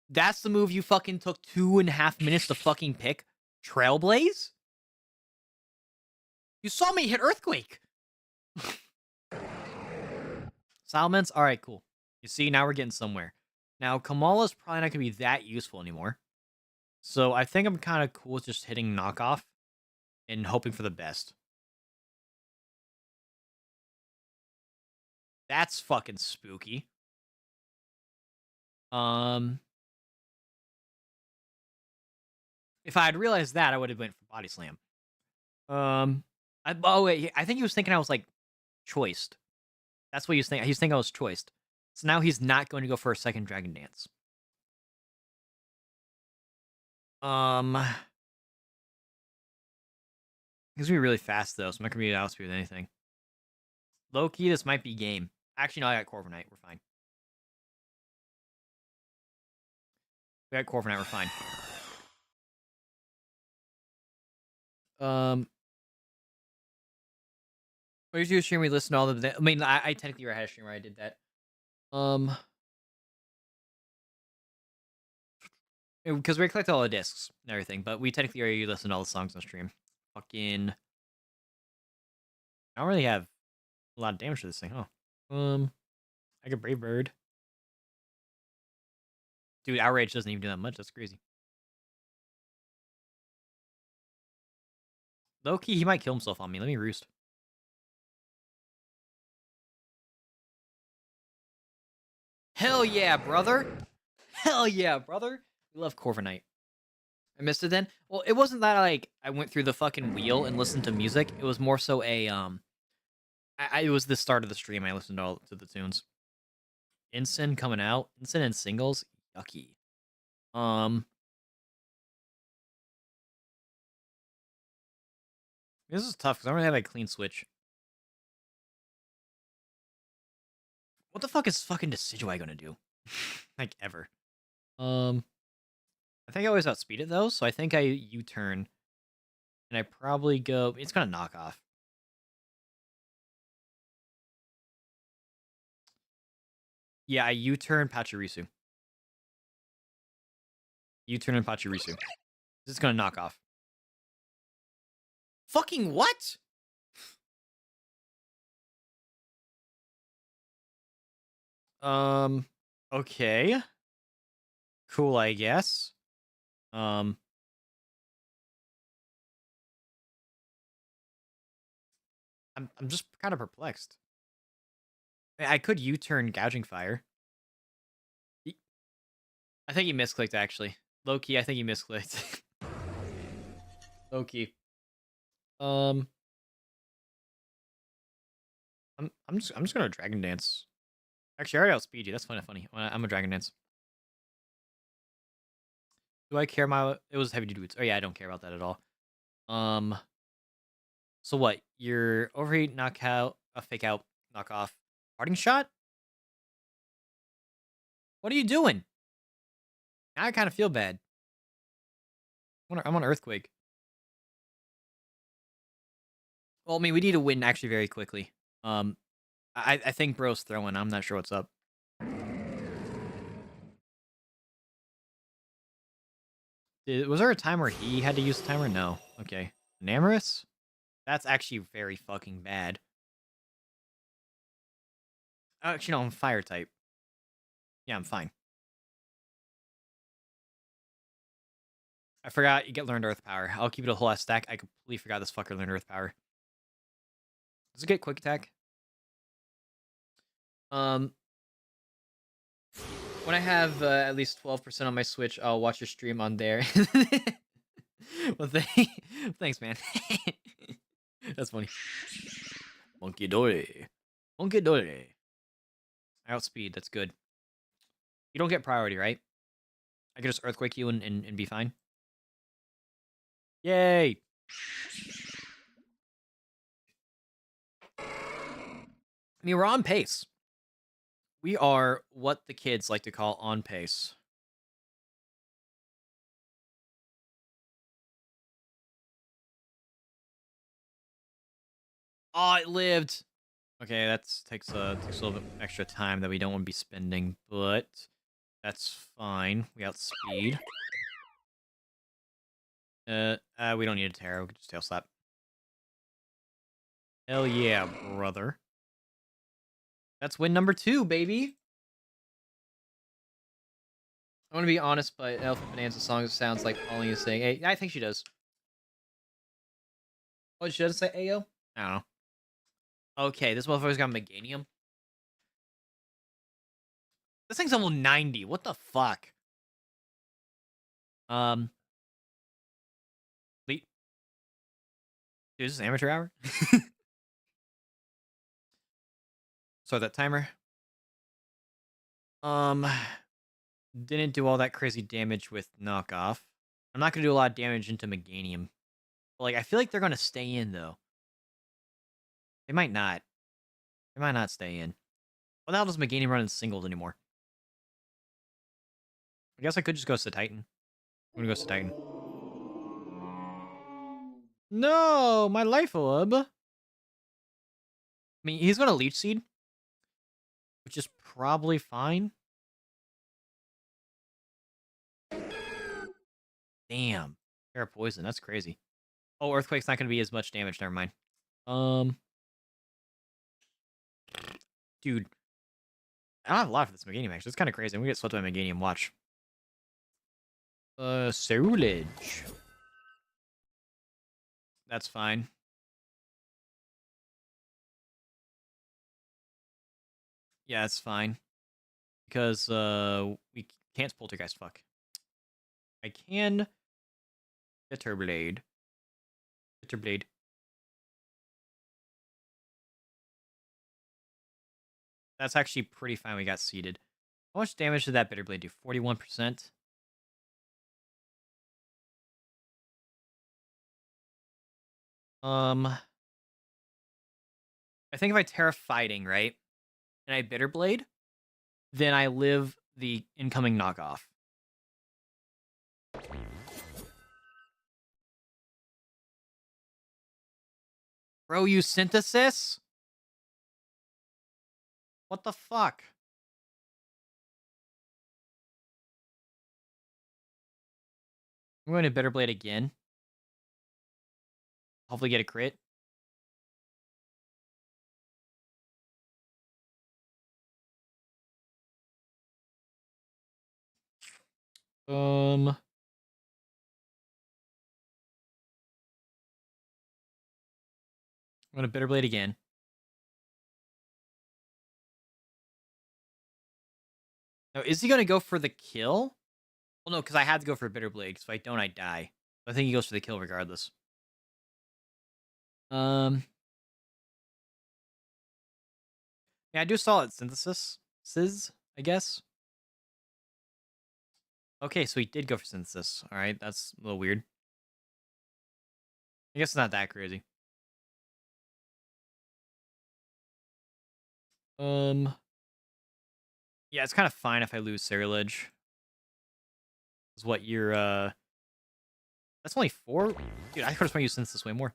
That's the move you fucking took 2.5 minutes to fucking pick? Trailblaze? You saw me hit Earthquake! Salamence? Alright, cool. You see, now we're getting somewhere. Now, Kamala's probably not going to be that useful anymore. So I think I'm kind of cool with just hitting knockoff and hoping for the best. That's fucking spooky. If I had realized that, I would have went for Body Slam. Oh wait, I think he was thinking I was like choiced. That's what he was thinking. He's thinking I was choiced. So now he's not going to go for a second Dragon Dance. He's gonna be really fast though, so I'm not gonna be able to outspeed with anything. Low key, this might be game. Actually, no, I got Corviknight. We're fine. We got Corviknight. We're fine. What did you do a stream? We listened to all of the. I mean, I technically had a stream where I did that. Because we collected all the discs and everything, but we technically already listened to all the songs on stream. Fucking. I don't really have a lot of damage to this thing, huh? I got Brave Bird. Dude, Outrage doesn't even do that much. That's crazy. Low key, he might kill himself on me. Let me roost. Hell yeah, brother! Hell yeah, brother! We love Corviknight. I missed it then? Well, it wasn't that like I went through the fucking wheel and listened to music. It was more so a it was the start of the stream. I listened to the tunes. Ensign coming out. Ensign and singles. Yucky. This is tough because I don't really have a clean switch. What the fuck is fucking Decidueye gonna do? Like ever. I think I always outspeed it though, so I think I U-turn. And I probably go. It's gonna knock off. Yeah, I U-turn Pachirisu. U-turn and Pachirisu. This is gonna knock off. Fucking what? Okay. Cool, I guess. I'm just kind of perplexed. I could U-turn Gouging Fire. I think he misclicked actually. Low key, I think he misclicked. Low key. I'm just gonna Dragon Dance. Actually, I already outspeed you. That's kind of funny. I'm a Dragon Dance. Do I care about it? Was heavy dudes. Oh yeah, I don't care about that at all. So what? Your overheat, knockout, a fake out, knock off, parting shot. What are you doing? Now I kind of feel bad. I'm on Earthquake. Well, I mean, we need to win actually very quickly. I think bro's throwing. I'm not sure what's up. Was there a time where he had to use the timer? No. Okay. Namorous? That's actually very fucking bad. Actually, no, I'm fire type. Yeah, I'm fine. I forgot you get learned earth power. I'll keep it a whole ass stack. I completely forgot this fucker learned earth power. Does it get quick attack? When I have at least 12% on my Switch, I'll watch your stream on there. Well, thanks, man. That's funny. Monkey dory. Monkey dory. Outspeed, that's good. You don't get priority, right? I can just Earthquake you and be fine. Yay! I mean, we're on pace. We are what the kids like to call on pace. Oh, it lived. Okay, that takes a little bit extra time that we don't want to be spending, but that's fine. We got speed. We don't need a Terra. We can just tail slap. Hell yeah, brother. That's win number 2, baby. I want to be honest, but Elephant Bonanza song sounds like Pauline is saying, "Hey," I think she does. Oh, she doesn't say "Ayo"? I don't know. Okay, this motherfucker's got Meganium. This thing's level 90. What the fuck? Dude, is this amateur hour? Start that timer. Didn't do all that crazy damage with knockoff. I'm not gonna do a lot of damage into Meganium. But, like, I feel like they're gonna stay in though. They might not. They might not stay in. Well, now does Meganium run in singles anymore? I guess I could just go to Titan. I'm gonna go to Titan. No, my life orb. I mean, he's gonna Leech Seed, which is probably fine. Damn. Terra Poison, that's crazy. Oh, Earthquake's not gonna be as much damage, never mind. Dude. I don't have a lot for this Meganium, actually. It's kind of crazy. I'm gonna get swept by Meganium, watch. Ceruledge. That's fine. Yeah, it's fine. Because, we can't Poltergeist, fuck. I can... Bitterblade. Bitterblade. That's actually pretty fine. We got seeded. How much damage did that Bitterblade do? 41%? I think if I Terra Fighting, right? And I Bitterblade, then I live the incoming knockoff. Bro, you Synthesis? What the fuck? I'm going to Bitterblade again. Hopefully get a crit. I'm going to Bitterblade again. Now, is he going to go for the kill? Well, no, because I had to go for a Bitterblade, because if I don't, I die. I think he goes for the kill regardless. Yeah, I do solid synthesis. I guess. Okay, so he did go for synthesis. Alright, that's a little weird. I guess it's not that crazy. Yeah, it's kind of fine if I lose Ceruledge. Is what you're, That's only 4? Dude, I could have used synthesis way more.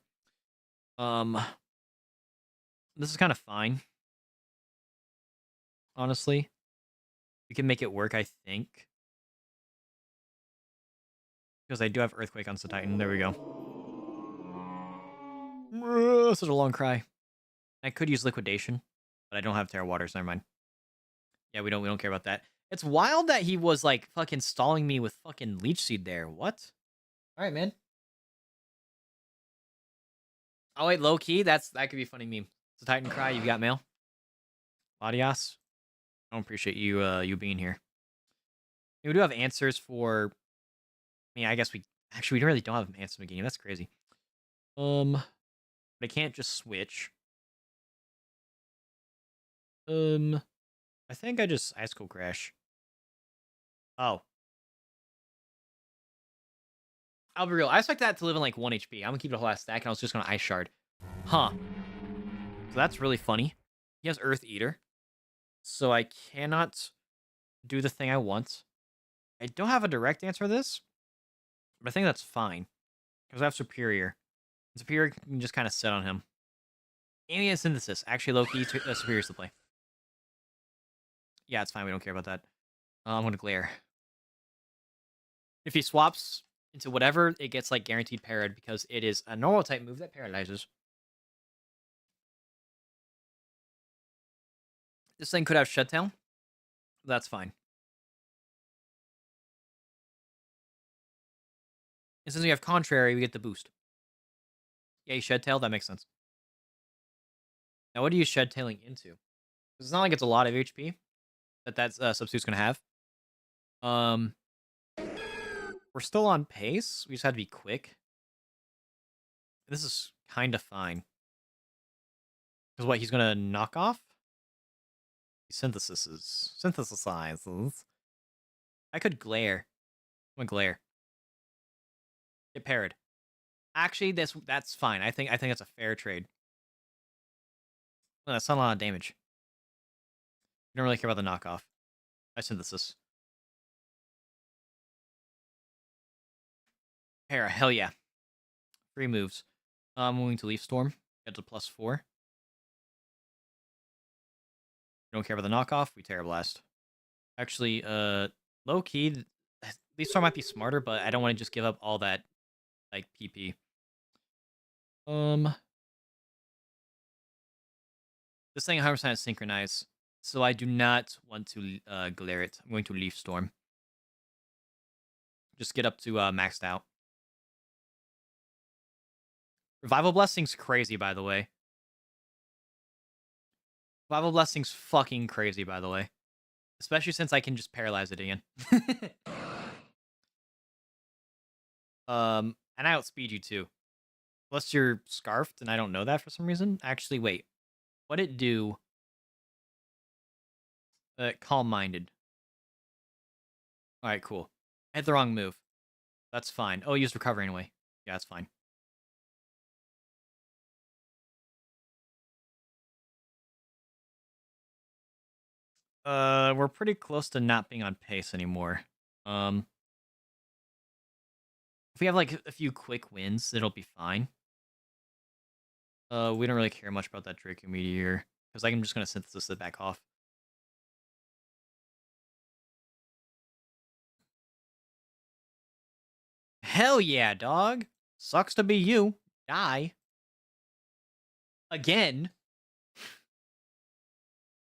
This is kind of fine. Honestly. We can make it work, I think. Because I do have Earthquake on Titan. There we go. Such a long cry. I could use Liquidation, but I don't have Terra Waters. Never mind. Yeah, we don't care about that. It's wild that he was like fucking stalling me with fucking Leech Seed there. What? All right, man. Oh wait, low key. That could be a funny meme. It's a Titan cry. You got mail. Adios. I don't appreciate you you being here. We do have answers for. I mean, I guess we really don't have answers in the game. That's crazy. But I can't just switch. I think I just Ice Cold Crash. Oh. I'll be real. I expect that to live in like 1 HP. I'm gonna keep the whole last stack, and I was just gonna Ice Shard. Huh. So that's really funny. He has Earth Eater. So I cannot do the thing I want. I don't have a direct answer for this. But I think that's fine. Because I have Superior. And Superior can just kind of sit on him. Alien Synthesis. Actually, Loki, superior to the play. Yeah, it's fine. We don't care about that. I'm going to Glare. If he swaps into whatever, it gets, like, guaranteed parried because it is a normal type move that paralyzes. This thing could have Shutdown. That's fine. And since we have Contrary, we get the boost. Yeah, you Shed Tail. That makes sense. Now, what do you Shed Tailing into? Because it's not like it's a lot of HP that substitute's going to have. We're still on pace. We just had to be quick. This is kind of fine. Because what, he's going to knock off? He synthesizes. I could Glare. I'm going to Glare. Get parried. Actually, that's fine. I think that's a fair trade. Well, that's not a lot of damage. I don't really care about the knockoff. I Synthesis. Para, hell yeah. 3 moves. I'm going to Leaf Storm. Get to +4. Don't care about the knockoff. We Terra Blast. Actually, low key, Leaf Storm might be smarter, but I don't want to just give up all that, like, PP. This thing 100% is synchronized, so I do not want to glare it. I'm going to Leaf Storm. Just get up to maxed out. Revival Blessing's crazy, by the way. Revival Blessing's fucking crazy, by the way. Especially since I can just paralyze it again. And I outspeed you too. Unless you're scarfed and I don't know that for some reason. Actually, wait. What'd it do? Calm-minded. Alright, cool. I hit the wrong move. That's fine. Oh, use recover anyway. Yeah, that's fine. We're pretty close to not being on pace anymore. If we have, like, a few quick wins, it'll be fine. We don't really care much about that Draco Meteor, because I'm just gonna Synthesis it back off. Hell yeah, dog! Sucks to be you. Die. Again.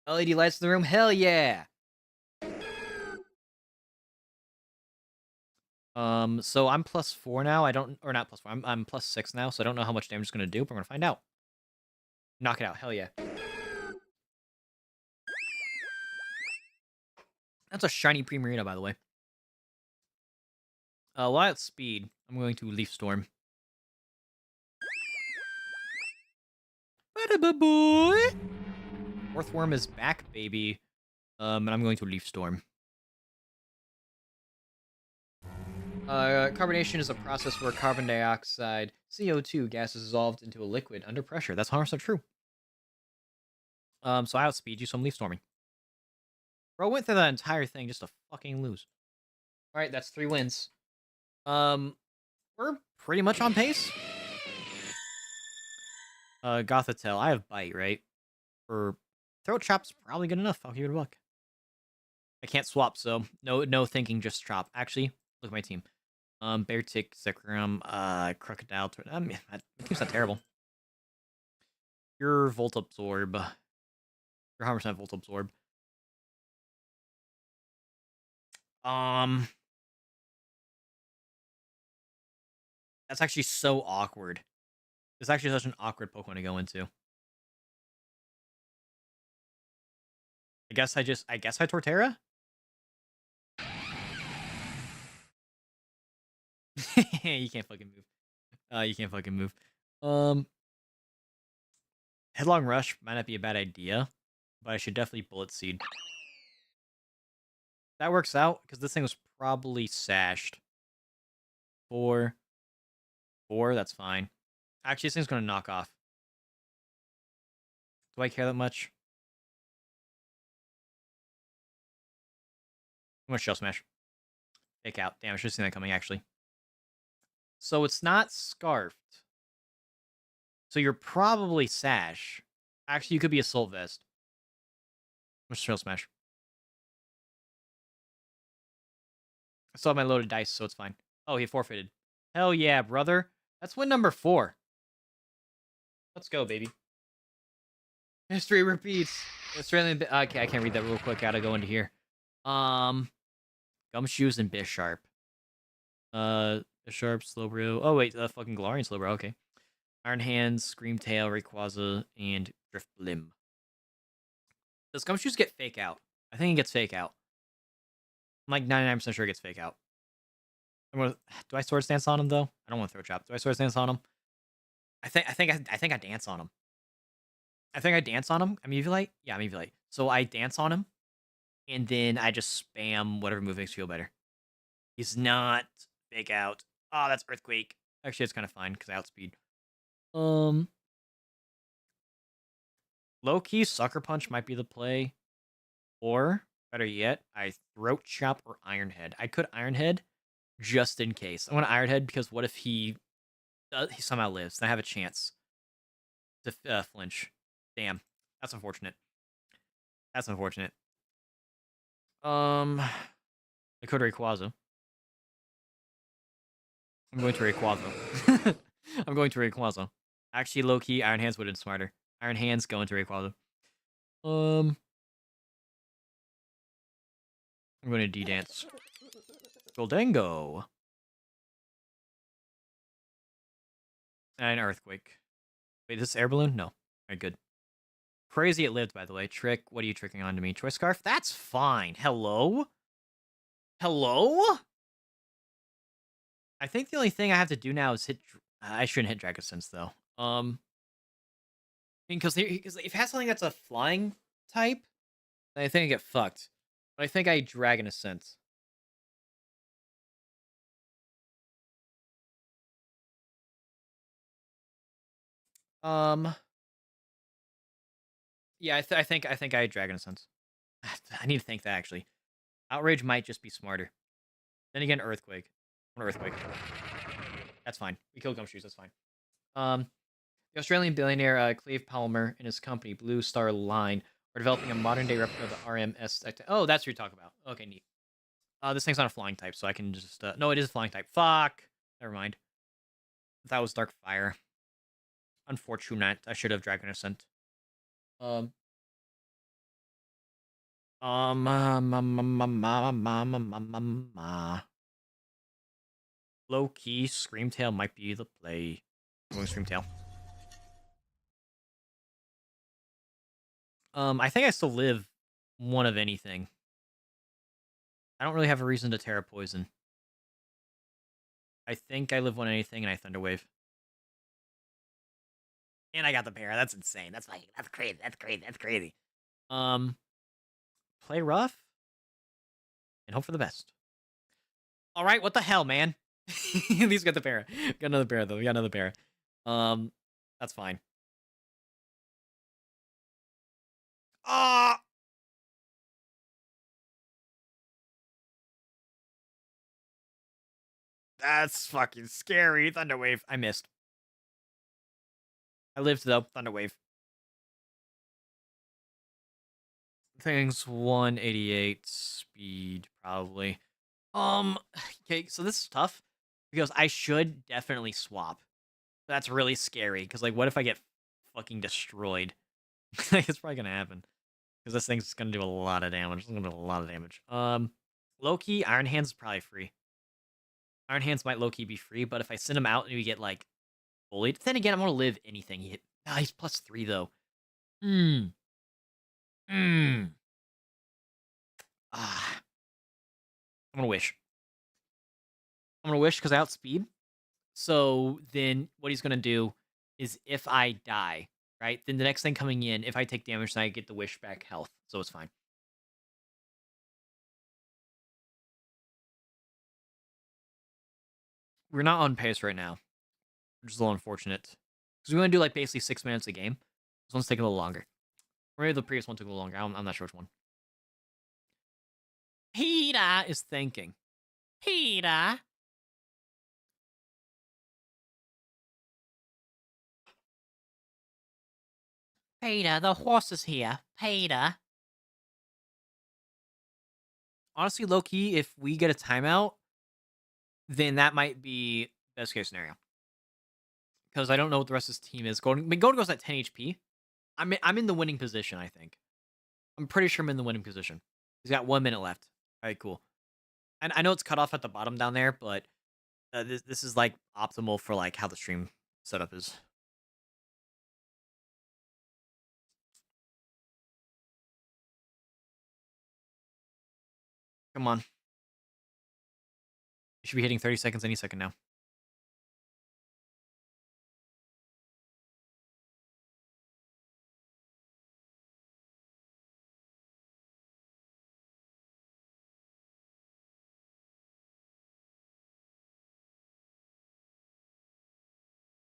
LED lights in the room, hell yeah! So I'm +4 now. Or not +4. I'm +6 now, so I don't know how much damage it's gonna do, but we're gonna find out. Knock it out, hell yeah. That's a shiny Primarina, by the way. While at speed, I'm going to Leaf Storm. Boy! Fourth Worm is back, baby. And I'm going to Leaf Storm. Carbonation is a process where carbon dioxide, CO2 gas is dissolved into a liquid under pressure. That's 100% true. So I outspeed you, so I'm Leaf Storming. Bro, went through that entire thing just to fucking lose. Alright, that's 3 wins. We're pretty much on pace. Gothitelle, I have Bite, right? For Throat Chop's probably good enough. I'll give it a buck. I can't swap, so no thinking, just chop. Actually, look at my team. Bear Tick, Zekrom, Crocodile. I mean, that team's not terrible. Your Volt Absorb. Your 100% Volt Absorb. That's actually so awkward. It's actually such an awkward Pokemon to go into. I guess I Torterra? You can't fucking move. You can't fucking move. Headlong Rush might not be a bad idea, but I should definitely Bullet Seed. That works out, because this thing was probably sashed. 4. That's fine. Actually, this thing's going to knock off. Do I care that much? I'm going to Shell Smash. Take out. Damn, I should have seen that coming, actually. So it's not Scarfed. So you're probably Sash. Actually, you could be Assault Vest. Or Trail Smash. I still have my loaded dice, so it's fine. Oh, he forfeited. Hell yeah, brother. That's win number 4. Let's go, baby. History repeats. Australian. Okay, I can't read that real quick. Gotta go into here. Gumshoes and Bisharp. Bisharp, Slowbro. Oh wait, fucking Galarian Slowbro. Okay. Iron Hands, Screamtail, Rayquaza, and Drifblim. Does Gumshoes get Fake Out? I think it gets Fake Out. I'm like 99% sure it gets Fake Out. Do I Sword Stance on him though? I don't want to throw Chop. Do I Sword Stance on him? I think I dance on him. I think I dance on him. I'm Eviolite. Yeah, I'm Eviolite. So I dance on him, and then I just spam whatever move makes you feel better. He's not Fake Out. Oh, that's Earthquake. Actually, it's kind of fine because I outspeed. Low key, Sucker Punch might be the play, or better yet, I Throat Chop or Iron Head. I could Iron Head just in case. I want to Iron Head because what if he somehow lives? Then I have a chance to flinch. Damn, that's unfortunate. That's unfortunate. I could Rayquaza. I'm going to Rayquaza. I'm going to Rayquaza. Actually, low key, Iron Hands would have been smarter. Iron Hands going to Rayquaza. I'm going to D-Dance. Goldango. And Earthquake. Wait, is this Air Balloon? No. Alright, good. Crazy it lived, by the way. Trick, what are you tricking on to me? Choice Scarf? That's fine. Hello? Hello? I think the only thing I have to do now is hit... I shouldn't hit Dragon Sense, though. I mean, because if it has something that's a flying type, then I think I get fucked. But I think I Dragon Ascent. Yeah, I think I Dragon Ascent. I need to think that actually. Outrage might just be smarter. Then again, Earthquake. Earthquake. That's fine. We killed Gumshoes. That's fine. The Australian billionaire Cleve Palmer and his company Blue Star Line are developing a modern-day replica of the RMS. Oh, that's what you're talking about. Okay, neat. This thing's not a flying type, so I can just... No, it is a flying type. Fuck! Never mind. That was Dark Fire. Unfortunate. I should have Dragon Ascent. Low key, Screamtail might be the play. I'm going Screamtail. I think I still live one of anything. I don't really have a reason to Terra Poison. I think I live one of anything and I Thunder Wave. And I got the pair. That's insane. That's crazy. That's crazy. That's crazy. Play rough and hope for the best. All right, what the hell, man? At least got the pair. Got another pair though. We got another pair. That's fine. Ah. That's fucking scary. Thunderwave. I missed. I lived though. Thunderwave. Things 188 speed probably. Okay, so this is tough because I should definitely swap. That's really scary because like what if I get fucking destroyed? It's probably gonna happen because this thing's gonna do a lot of damage. It's gonna do a lot of damage. Low-key, Iron Hands is probably free. Iron Hands might low-key be free, but if I send him out and we get like bullied, then again I'm gonna live anything. He's +3 though. Ah. I'm gonna wish. I'm gonna wish because I outspeed. So then what he's gonna do is if I die, right? Then the next thing coming in, if I take damage, then I get the wish back health. So it's fine. We're not on pace right now, which is a little unfortunate. Because we want to do like basically 6 minutes a game. This one's taking a little longer. Or maybe the previous one took a little longer. I'm not sure which one. Peter is thinking. Peter. Peter, the horse is here. Peter. Honestly, low key, if we get a timeout, then that might be best case scenario. Because I don't know what the rest of this team is. Golden goes at 10 HP. I'm in the winning position, I think. I'm pretty sure I'm in the winning position. He's got 1 minute left. All right, cool. And I know it's cut off at the bottom down there, but this is like optimal for like how the stream setup is. Come on. You should be hitting 30 seconds any second now.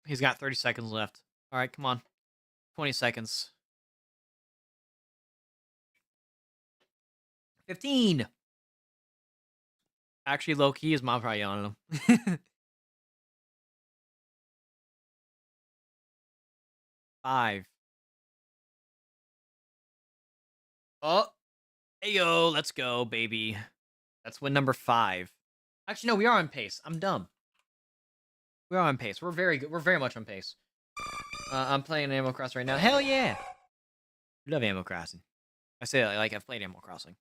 He's got 30 seconds left. All right, come on. 20 seconds. 15. Actually, low key, his mom probably yelling at him. 5. Oh, hey yo, let's go, baby. That's win number 5. Actually, no, we are on pace. I'm dumb. We are on pace. We're very good. We're very much on pace. I'm playing Animal Crossing right now. Hell yeah! Love Animal Crossing. I say that like I've played Animal Crossing.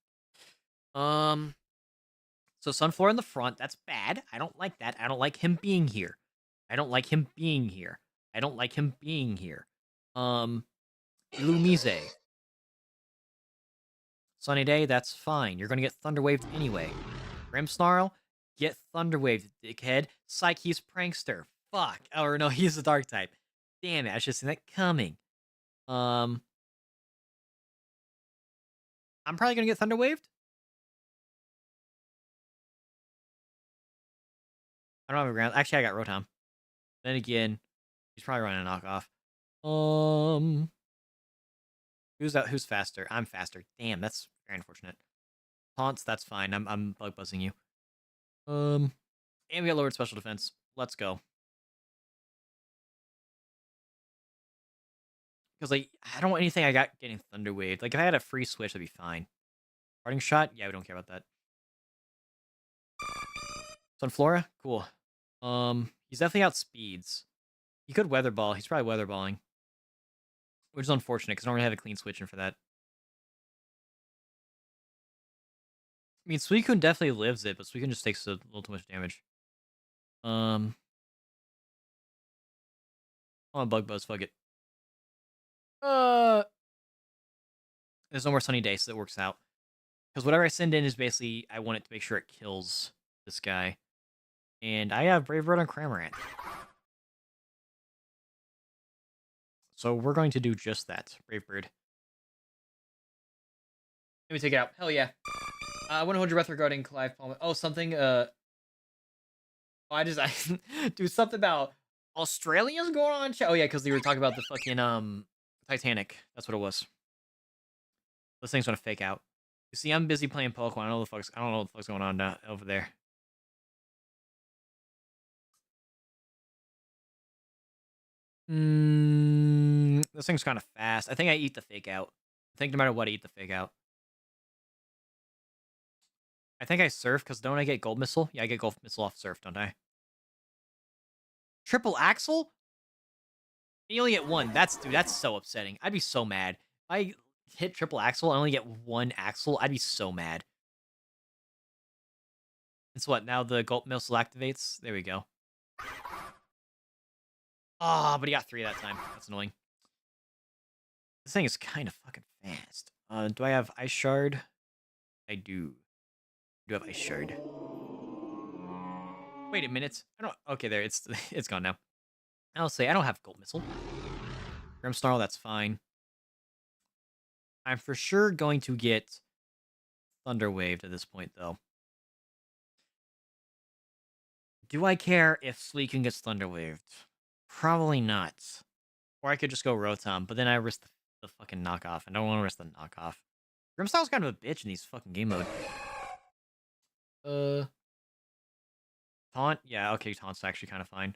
So Sunflower in the front. That's bad. I don't like that. I don't like him being here. I don't like him being here. I don't like him being here. Lumise. Sunny Day, that's fine. You're gonna get Thunderwaved anyway. Grimmsnarl, get Thunderwaved, dickhead. Psyche, he's Prankster. Fuck. Or no, he's a Dark type. Damn it, I should have seen that coming. I'm probably gonna get Thunderwaved. I don't have a ground. Actually, I got Rotom. Then again, he's probably running a knockoff. Who's faster? I'm faster. Damn, that's very unfortunate. Taunts, that's fine. I'm bug buzzing you. And we got lowered special defense. Let's go. Because like I don't want anything I got getting Thunder Wave. Like if I had a free switch, that'd be fine. Parting shot? Yeah, we don't care about that. Sunflora? Cool. He's definitely out speeds. He could weather ball. He's probably weather balling. Which is unfortunate because I don't really have a clean switch in for that. I mean, Suicune definitely lives it, but Suicune just takes a little too much damage. On Bug Buzz, fuck it. There's no more Sunny Day, so that works out. Because whatever I send in is basically, I want it to make sure it kills this guy. And I have Brave Bird on Cramorant. So we're going to do just that. Brave Bird. Let me take it out. Hell yeah. I want to hold your breath regarding Clive Palmer. Oh, something, I do something about Australians going on chat. Oh yeah, because they were talking about the fucking, Titanic. That's what it was. This thing's gonna fake out. You see, I'm busy playing Pokemon. I don't know what the fuck's going on over there. This thing's kind of fast. I think I eat the fake out. I think no matter what, I eat the fake out. I think I surf, because don't I get Gold Missile? Yeah, I get Gold Missile off surf, don't I? Triple Axle? You only get 1. Dude, that's so upsetting. I'd be so mad. If I hit Triple Axle, I only get 1 Axle. I'd be so mad. It's what, now the Gold Missile activates? There we go. Ah, but he got 3 that time. That's annoying. This thing is kind of fucking fast. Do I have Ice Shard? I do. I do have Ice Shard. Wait a minute. I don't... Okay, there. It's gone now. I'll say I don't have Gold Missile. Grimmsnarl, that's fine. I'm for sure going to get Thunder Waved at this point, though. Do I care if Suicune gets Thunder Waved? Probably not. Or I could just go Rotom, but then I risk the fucking knockoff. I don't want to risk the knockoff. Grimmsnarl's kind of a bitch in these fucking game mode. Taunt? Yeah, okay, Taunt's actually kind of fine.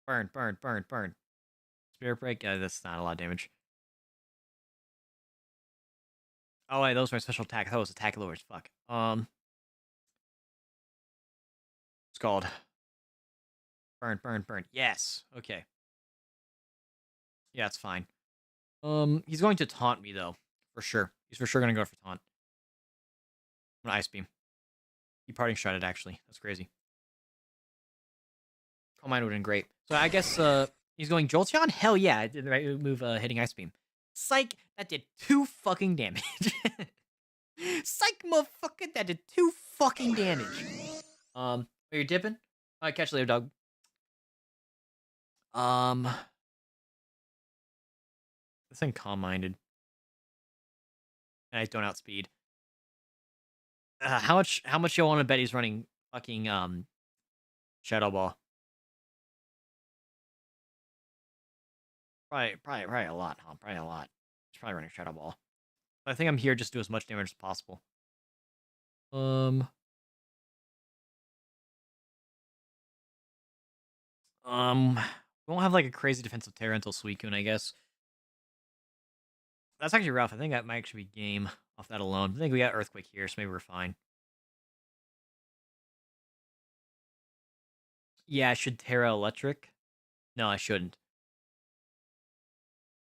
Burn, burn, burn, burn. Spirit Break? That's not a lot of damage. Oh, wait, those were special attack. I thought it was attack lowers. Fuck. It's called burn, burn, burn. Yes. Okay. Yeah, it's fine. He's going to taunt me though, for sure. He's for sure gonna go for taunt. I'm gonna Ice Beam. He parting shot actually. That's crazy. Calm Mind would have been great. So I guess he's going Jolteon? Hell yeah, I did the right move hitting Ice Beam. Psych, that did 2 fucking damage. Psych, motherfucker, that did 2 fucking damage. Are you dipping? Alright, catch you later, dog. This thing calm-minded. And I don't outspeed. How much y'all want to bet he's running fucking Shadow Ball? Probably a lot, huh? Probably a lot. He's probably running Shadow Ball. I think I'm here just to do as much damage as possible. We won't have like a crazy defensive Terra until Suicune, I guess. That's actually rough. I think that might actually be game off that alone. I think we got Earthquake here, so maybe we're fine. Yeah, I should Terra Electric. No, I shouldn't.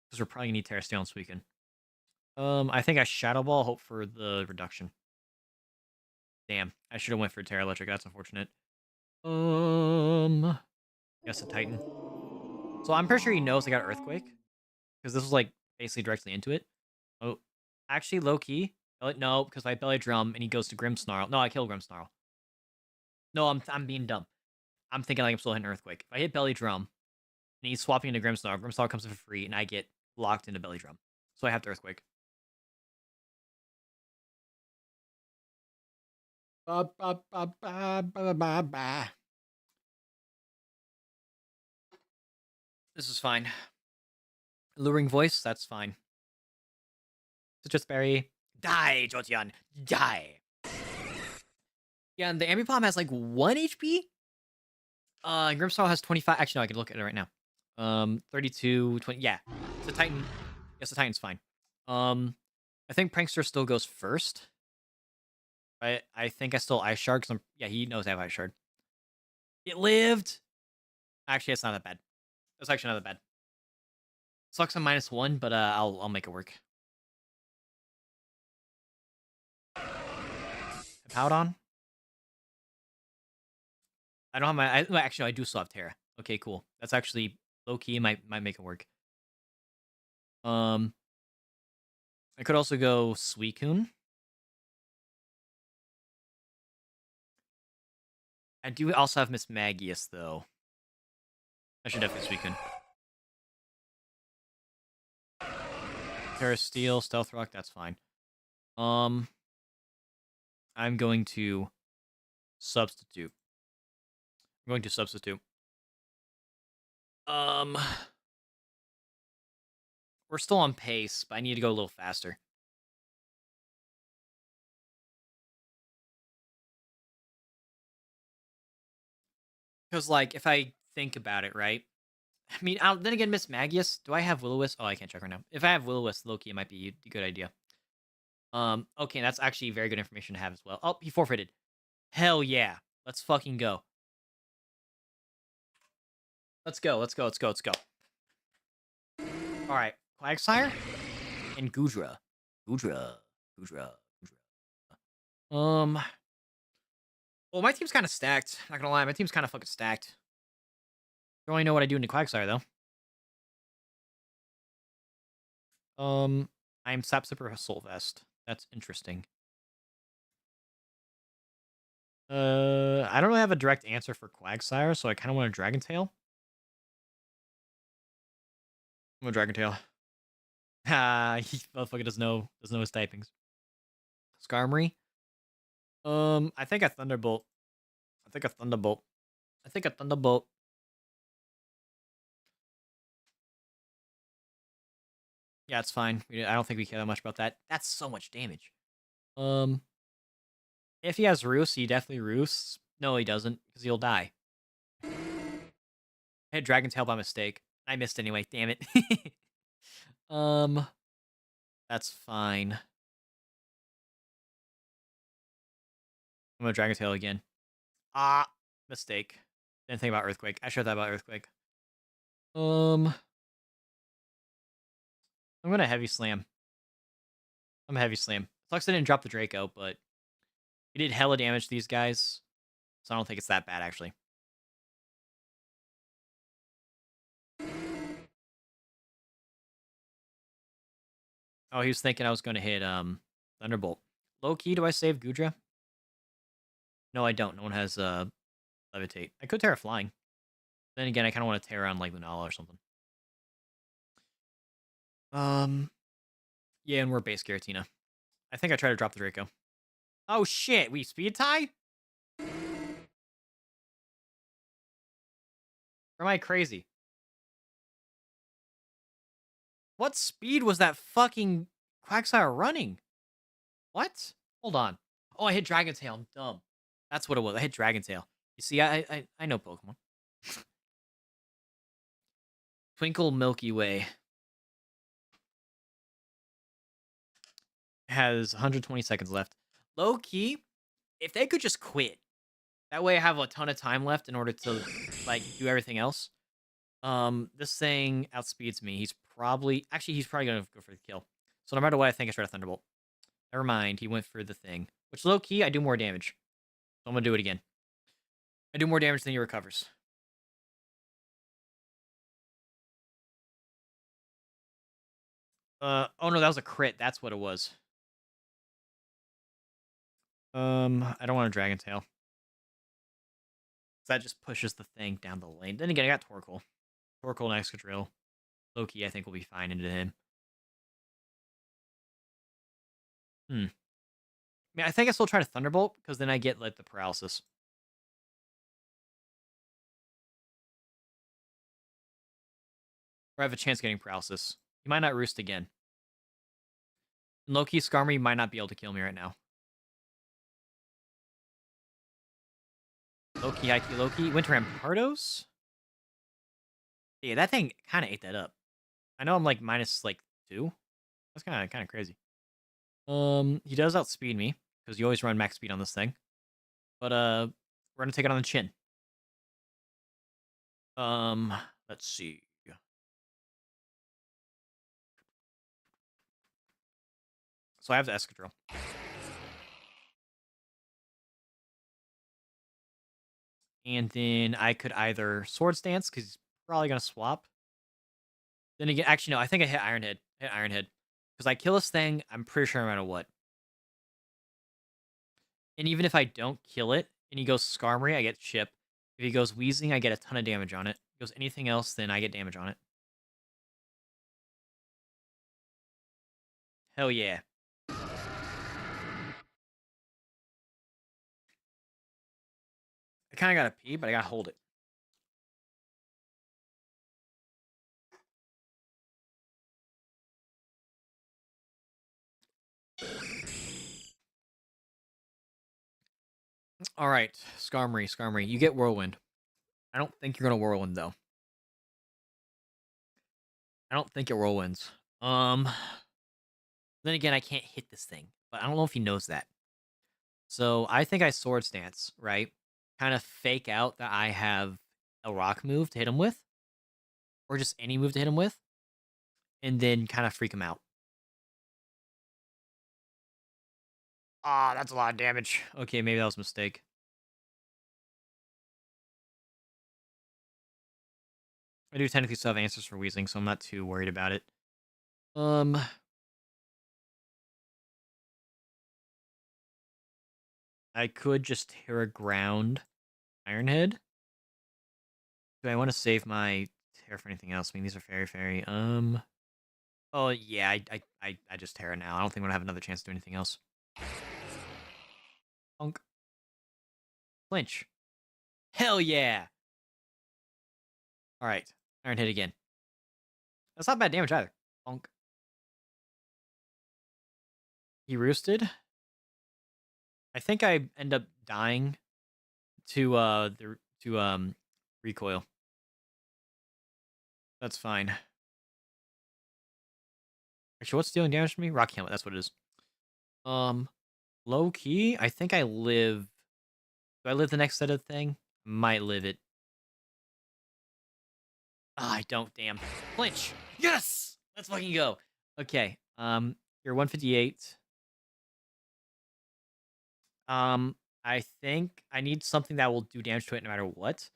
Because we're probably gonna need Terra Steel on Suicune. I think I Shadow Ball, hope for the reduction. Damn, I should have went for Terra Electric. That's unfortunate. Guess a Titan. So I'm pretty sure he knows I got Earthquake. Because this was like basically directly into it. Oh, actually, low key. No, because I Belly Drum and he goes to Grimmsnarl. No, I kill Grimmsnarl. No, I'm being dumb. I'm thinking like I'm still hitting Earthquake. If I hit Belly Drum and he's swapping into Grimmsnarl, Grimmsnarl comes in for free and I get locked into Belly Drum. So I have to Earthquake. This is fine. Luring Voice, that's fine. Citrus Berry. Die, Jolteon. Die. Yeah, and the Ambipom has like 1 HP. Grimmsnarl has 25. Actually, no, I can look at it right now. 32, 20. Yeah, it's a Titan. Yes, the Titan's fine. I think Prankster still goes first. I think I still Ice Shard because yeah, he knows I have Ice Shard. It lived. Actually, it's not that bad. It's actually not that bad. Sucks on -1, but I'll make it work. Powdon. I don't have my. Actually, I do still have Terra. Okay, cool. That's actually low key. Might make it work. I could also go Suicune. I do also have Miss Magius though. I should definitely Suicune. Terra Steel, Stealth Rock. That's fine. I'm going to substitute. We're still on pace, but I need to go a little faster. Because, like, if I think about it, right? I mean, then again, Miss Magius, do I have Will-O-Wisp? Oh, I can't check right now. If I have Will-O-Wisp, Loki, it might be a good idea. Okay, that's actually very good information to have as well. Oh, he forfeited. Hell yeah. Let's fucking go. Let's go. Alright, Quagsire and Gudra. Well, my team's kind of stacked. Not gonna lie, my team's kind of fucking stacked. Don't really know what I do into Quagsire, though. I'm Sap Sipper Soul Vest. That's interesting. I don't really have a direct answer for Quagsire, so I kind of want a Dragon Tail. I'm a Dragon Tail. He motherfucker doesn't know his typings. Skarmory. I think a Thunderbolt. Yeah, it's fine. I don't think we care that much about that. That's so much damage. If he has Roost, he definitely roosts. No, he doesn't, because he'll die. I hit Dragon Tail by mistake. I missed anyway. Damn it. That's fine. I'm gonna Dragon Tail again. Ah, mistake. Didn't think about Earthquake. I should have thought about Earthquake. I'm gonna Heavy Slam. I'm a Heavy Slam. Sucks I didn't drop the Draco, but it did hella damage to these guys, so I don't think it's that bad, actually. Oh, he was thinking I was gonna hit, Thunderbolt. Low key, do I save Gudra? No, I don't. No one has, Levitate. I could Terra Flying. Then again, I kind of want to Terra on, like, Lunala or something. Yeah, and we're base Giratina. I think I tried to drop the Draco. Oh, shit! We speed tie? Or am I crazy? What speed was that fucking Quagsire running? What? Hold on. Oh, I hit Dragon Tail. I'm dumb. That's what it was. I hit Dragon Tail. You see, I know Pokemon. Twinkle Milky Way has 120 seconds left. Low key, if they could just quit, that way I have a ton of time left in order to like do everything else. This thing outspeeds me. He's probably gonna go for the kill. So no matter what, I think I try to Thunderbolt. Never mind, he went for the thing. Which low key, I do more damage. So I'm gonna do it again. I do more damage than he recovers. Oh no, that was a crit. That's what it was. I don't want a Dragon Tail. That just pushes the thing down the lane. Then again, I got Torkoal. Torkoal and Excadrill. Loki, I think, will be fine into him. I mean, I think I still try to Thunderbolt, because then I get, like, the paralysis. Or I have a chance getting paralysis. He might not roost again. And Loki, Skarmory might not be able to kill me right now. Loki, Hikey, Loki. Winter Rampardos? Yeah, that thing kind of ate that up. I know I'm, like, minus, like, 2. That's kind of crazy. He does outspeed me, because you always run max speed on this thing. But, we're gonna take it on the chin. Let's see. So I have the Excadrill. And then I could either Swords Dance, because he's probably going to swap. Then again, actually, no, I think I hit Ironhead. Because I kill this thing, I'm pretty sure no matter what. And even if I don't kill it, and he goes Skarmory, I get Chip. If he goes Wheezing, I get a ton of damage on it. If he goes anything else, then I get damage on it. Hell yeah. I kind of gotta pee, but I gotta hold it. All right, Skarmory, you get Whirlwind. I don't think you're gonna Whirlwind though. I don't think it Whirlwinds. Then again, I can't hit this thing, but I don't know if he knows that. So I think I Swords Dance, right? Kind of fake out that I have a rock move to hit him with, or just any move to hit him with, and then kind of freak him out. Ah, that's a lot of damage. Okay, maybe that was a mistake. I do technically still have answers for Weezing, so I'm not too worried about it. I could just Terra Ground Ironhead. Do I want to save my Terra for anything else? I mean, these are fairy. Oh yeah, I just Terra now. I don't think I'm gonna have another chance to do anything else. Punk. Flinch. Hell yeah. All right, Ironhead again. That's not bad damage either. Punk. He roosted. I think I end up dying to recoil. That's fine. Actually, what's dealing damage to me? Rocky helmet. That's what it is. Low key. I think I live. Do I live the next set of thing? Might live it. I don't. Damn. Flinch. Yes. Let's fucking go. Okay. You're 158. I think I need something that will do damage to it no matter what.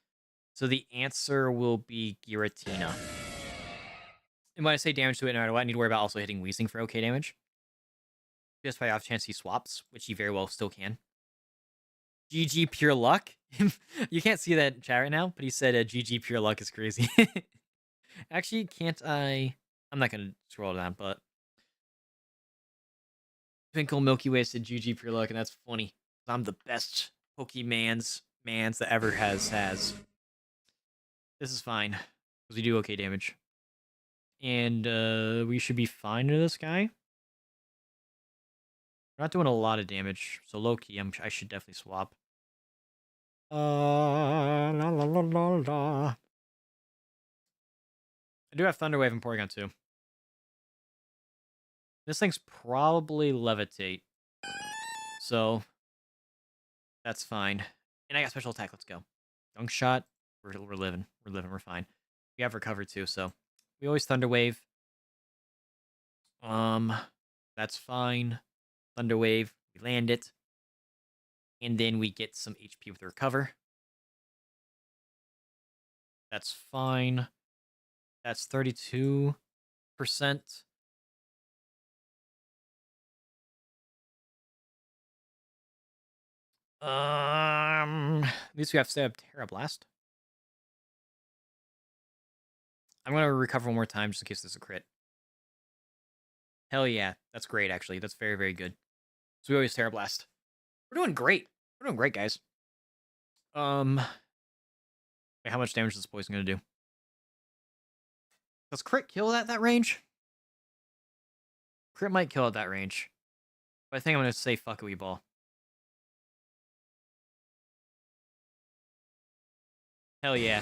So the answer will be Giratina. And when I say damage to it no matter what, I need to worry about also hitting Wheezing for okay damage. Just by off chance he swaps, which he very well still can. GG pure luck. You can't see that in chat right now, but he said GG pure luck is crazy. Actually, can't I? I'm not gonna scroll down, but Twinkle Milky Way said GG pure luck, and that's funny. I'm the best Pokemans that ever has. This is fine because we do okay damage, and we should be fine to this guy. We're not doing a lot of damage, so low key, I should definitely swap. La la la la la. I do have Thunder Wave and Porygon too. This thing's probably Levitate, so that's fine. And I got special attack. Let's go. Dunk shot. We're living. We're fine. We have recover too, so we always Thunder Wave. That's fine. Thunder Wave. We land it, and then we get some HP with the recover. That's fine. That's 32%. At least we have Stab Terra Blast. I'm gonna recover one more time just in case there's a crit. Hell yeah, that's great actually. That's very, very good. So we always Terra Blast. We're doing great. We're doing great, guys. Wait, how much damage is this poison gonna do? Does crit kill at that range? Crit might kill at that range. But I think I'm gonna say fuck it, we ball. Hell yeah.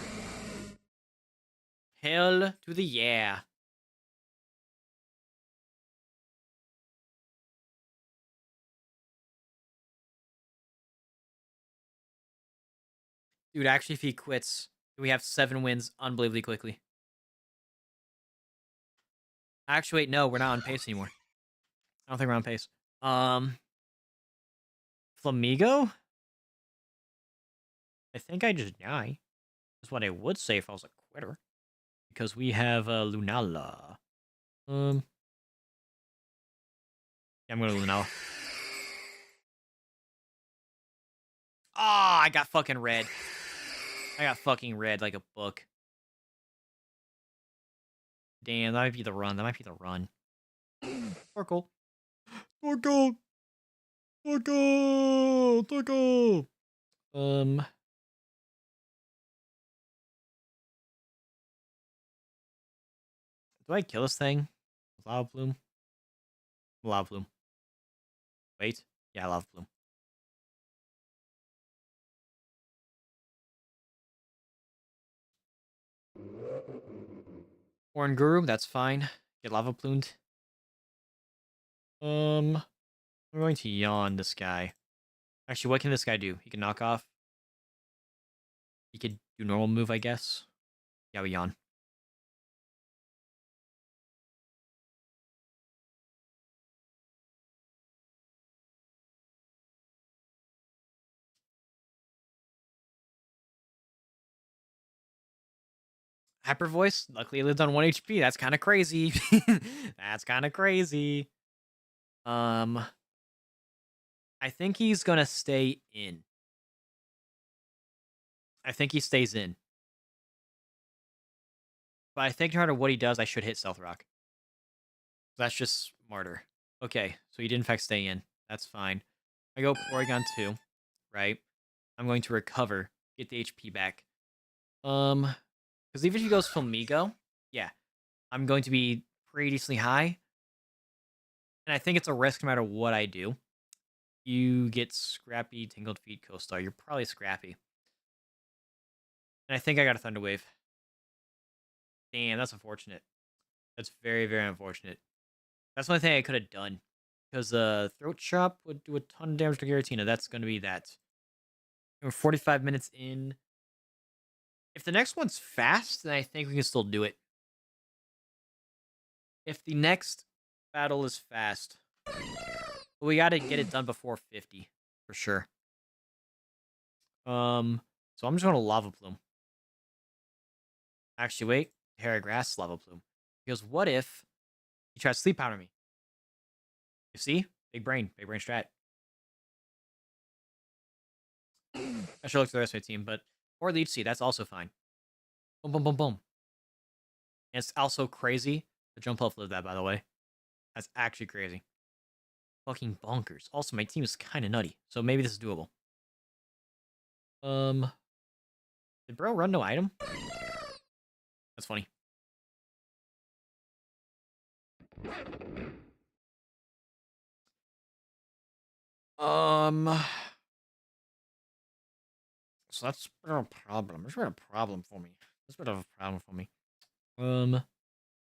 Hell to the yeah. Dude, actually, if he quits, we have 7 wins unbelievably quickly. Actually, wait, no, we're not on pace anymore. I don't think we're on pace. Flamigo? I think I just die. That's what I would say if I was a quitter. Because we have Lunala. Yeah, I'm going to Lunala. Ah, I got fucking red. I got fucking red like a book. Damn, that might be the run. That might be the run. Circle. Circle. Circle. Circle. Do I kill this thing? Lava Plume? Lava Plume. Wait. Yeah, Lava Plume. Horn Guru, that's fine. Get Lava Plumed. I'm going to yawn this guy. Actually, what can this guy do? He can knock off. He could do normal move, I guess. Yeah, we yawn. Hyper Voice, luckily it lived on 1 HP. That's kind of crazy. That's kind of crazy. I think he's gonna stay in. I think he stays in. But I think no matter what he does, I should hit Stealth Rock. That's just smarter. Okay, so he did in fact stay in. That's fine. I go Porygon 2, right? I'm going to recover, get the HP back. Because even if he goes Flamigo, yeah, I'm going to be pretty decently high. And I think it's a risk no matter what I do. You get Scrappy, Tingled Feet, Co-Star. You're probably Scrappy. And I think I got a Thunder Wave. Damn, that's unfortunate. That's very, very unfortunate. That's the only thing I could have done. Because Throat Chop would do a ton of damage to Giratina. That's going to be that. We're 45 minutes in. If the next one's fast, then I think we can still do it. If the next battle is fast, we got to get it done before 50 for sure. So I'm just going to Lava Plume. Actually, wait. Terra Grass, Lava Plume. Because what if he tries to Sleep Powder me? You see? Big brain strat. I should look to the rest of my team, but or Leech Seed, that's also fine. Boom, boom, boom, boom. And it's also crazy. The jump off lived that, by the way. That's actually crazy. Fucking bonkers. Also, my team is kind of nutty, so maybe this is doable. Did bro run no item? That's funny. So that's been a problem. It's been a problem for me. It's been a problem for me.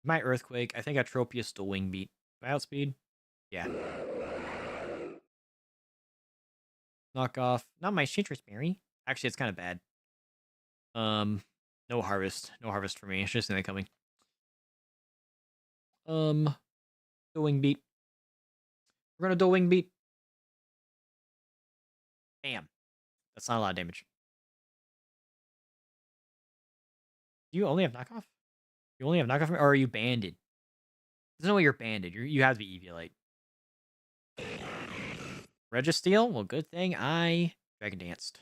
My Earthquake. I think Atropia still Wing Beat. Outspeed? Yeah. Knock off. Not my Citrus Berry. Actually, it's kind of bad. No Harvest. No Harvest for me. It's just anything coming. The Wing Beat. We're gonna do a Wing Beat. Damn. That's not a lot of damage. Do you only have knockoff? You only have knockoff, or are you banded? There's no way you're banded. You have to be Eviolite. Registeel? Well, good thing I Dragon Danced.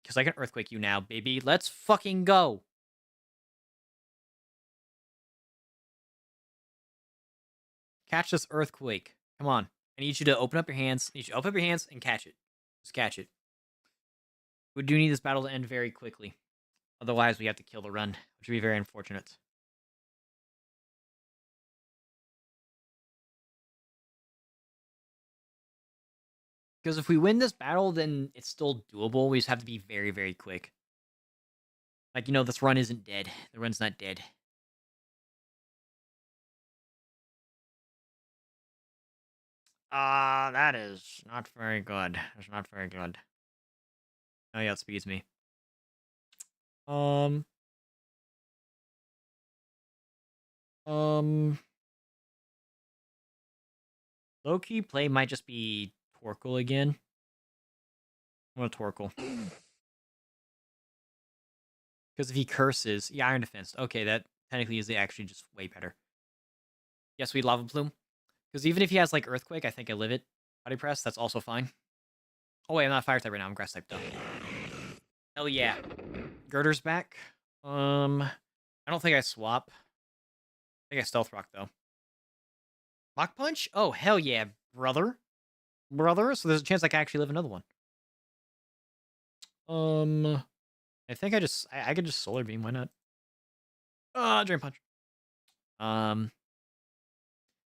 Because I can Earthquake you now, baby. Let's fucking go. Catch this Earthquake. Come on. I need you to open up your hands. I need you to open up your hands and catch it. Just catch it. We do need this battle to end very quickly. Otherwise, we have to kill the run, which would be very unfortunate. Because if we win this battle, then it's still doable. We just have to be very, very quick. Like, you know, this run isn't dead. The run's not dead. That is not very good. That's not very good. Oh, yeah, it outspeeds me. Low-key play might just be Torkoal again. I'm gonna Torkoal. Because if he curses... Yeah, Iron Defense. Okay, that technically is actually just way better. Yes, we Lava Plume. Because even if he has, like, Earthquake, I think I live it. Body Press, that's also fine. Oh, wait, I'm not Fire type right now. I'm Grass type, though. Hell yeah. Girder's back. I don't think I swap. I think I Stealth Rock, though. Mach Punch? Oh, hell yeah, brother. Brother? So there's a chance I can actually live another one. I think I could just Solar Beam, why not? Drain Punch.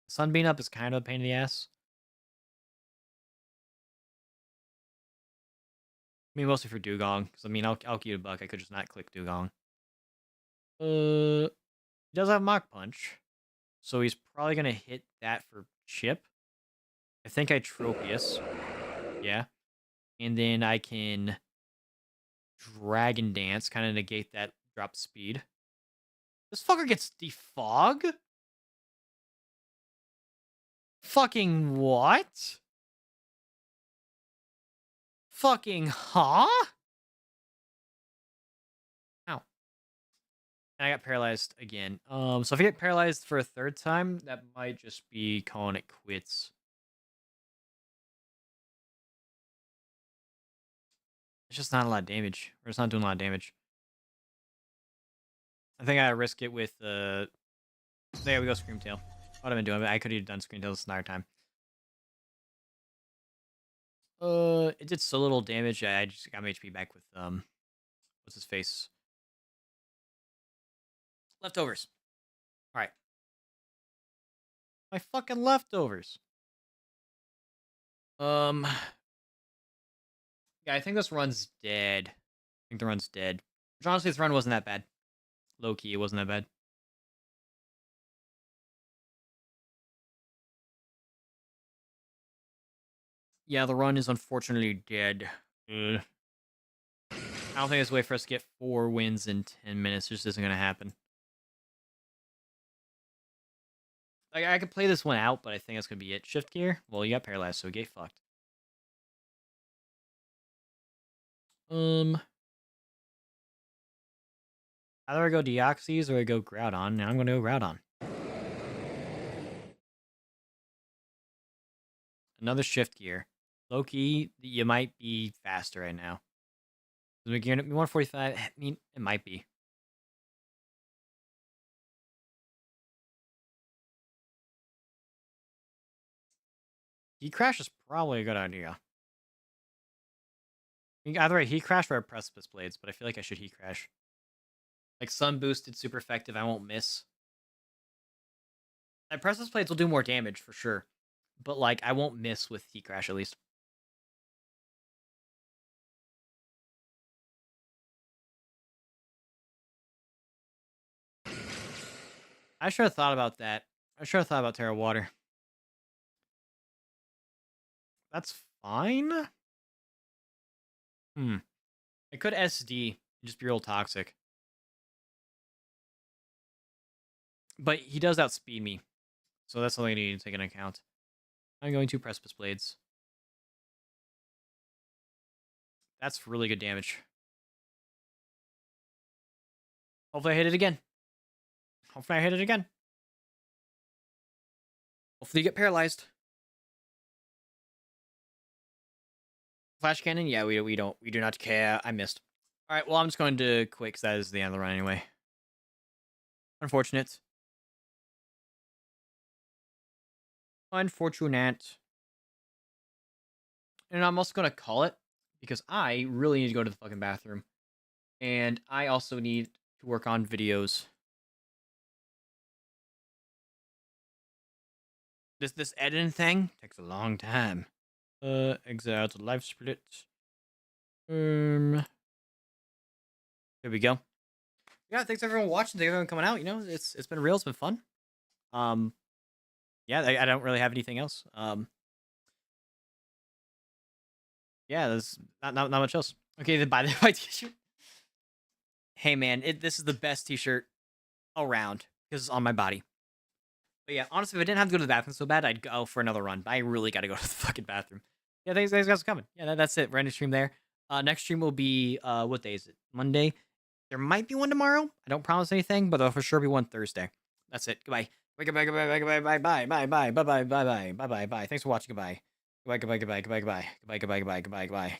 Sunbeam up is kind of a pain in the ass. I mean, mostly for Dugong, because I mean, I'll keep it a buck. I could just not click Dugong. He does have Mach Punch, so he's probably gonna hit that for chip. I think I Tropius. Yeah. And then I can Dragon Dance, kind of negate that drop speed. This fucker gets Defog? Fucking what? Fucking huh? Ow. And I got paralyzed again. So if I get paralyzed for a third time, that might just be calling it quits. It's just not a lot of damage. Or it's not doing a lot of damage. I think I gotta risk it with there we go, Screamtail. What have I been doing? I could have done Screamtail this entire time. It did so little damage. I just got my HP back with what's his face? Leftovers. Alright. My fucking leftovers. Yeah, I think this run's dead. I think the run's dead. Which honestly, this run wasn't that bad. Low key, it wasn't that bad. Yeah, the run is unfortunately dead. Ugh. I don't think there's a way for us to get 4 wins in 10 minutes. It just isn't going to happen. Like, I could play this one out, but I think that's going to be it. Shift gear? Well, you got paralyzed, so get fucked. Either I go Deoxys or I go Groudon. Now I'm going to go Groudon. Another shift gear. Loki, you might be faster right now. We 145. I mean, it might be. Heat Crash is probably a good idea. I mean, either a Heat Crash or a Precipice Blades, but I feel like I should Heat Crash. Like, Sun Boosted, super effective. I won't miss. And Precipice Blades will do more damage for sure. But, like, I won't miss with Heat Crash at least. I should have thought about that. I should have thought about Terra Water. That's fine. I could SD and just be real toxic. But he does outspeed me. So that's something I need to take into account. I'm going to Precipice Blades. That's really good damage. Hopefully I hit it again. Hopefully I hit it again. Hopefully you get paralyzed. Flash cannon? Yeah, we do not care. I missed. Alright, well I'm just going to quit because that is the end of the run anyway. Unfortunate. Unfortunate. And I'm also going to call it because I really need to go to the fucking bathroom. And I also need to work on videos. This editing thing takes a long time. Exit out live split. Here we go. Yeah, thanks everyone watching. Thanks everyone coming out. You know, it's been real. It's been fun. Yeah, I don't really have anything else. Yeah, there's not much else. Okay, then buy the t-shirt. Hey man, this is the best t-shirt around because it's on my body. But yeah, honestly, if I didn't have to go to the bathroom so bad, I'd go for another run. But I really got to go to the fucking bathroom. Yeah, thanks guys for coming. Yeah, that's it. We're ending stream there. Next stream will be what day is it? Monday. There might be one tomorrow. I don't promise anything, but there'll for sure be one Thursday. That's it. Goodbye. Goodbye. Goodbye. Goodbye. Bye. Bye. Bye. Bye. Bye. Bye. Bye. Bye. Bye. Bye. Bye. Thanks for watching. Goodbye. Goodbye. Goodbye. Goodbye. Goodbye. Goodbye. Goodbye. Goodbye. Goodbye. Goodbye. Goodbye.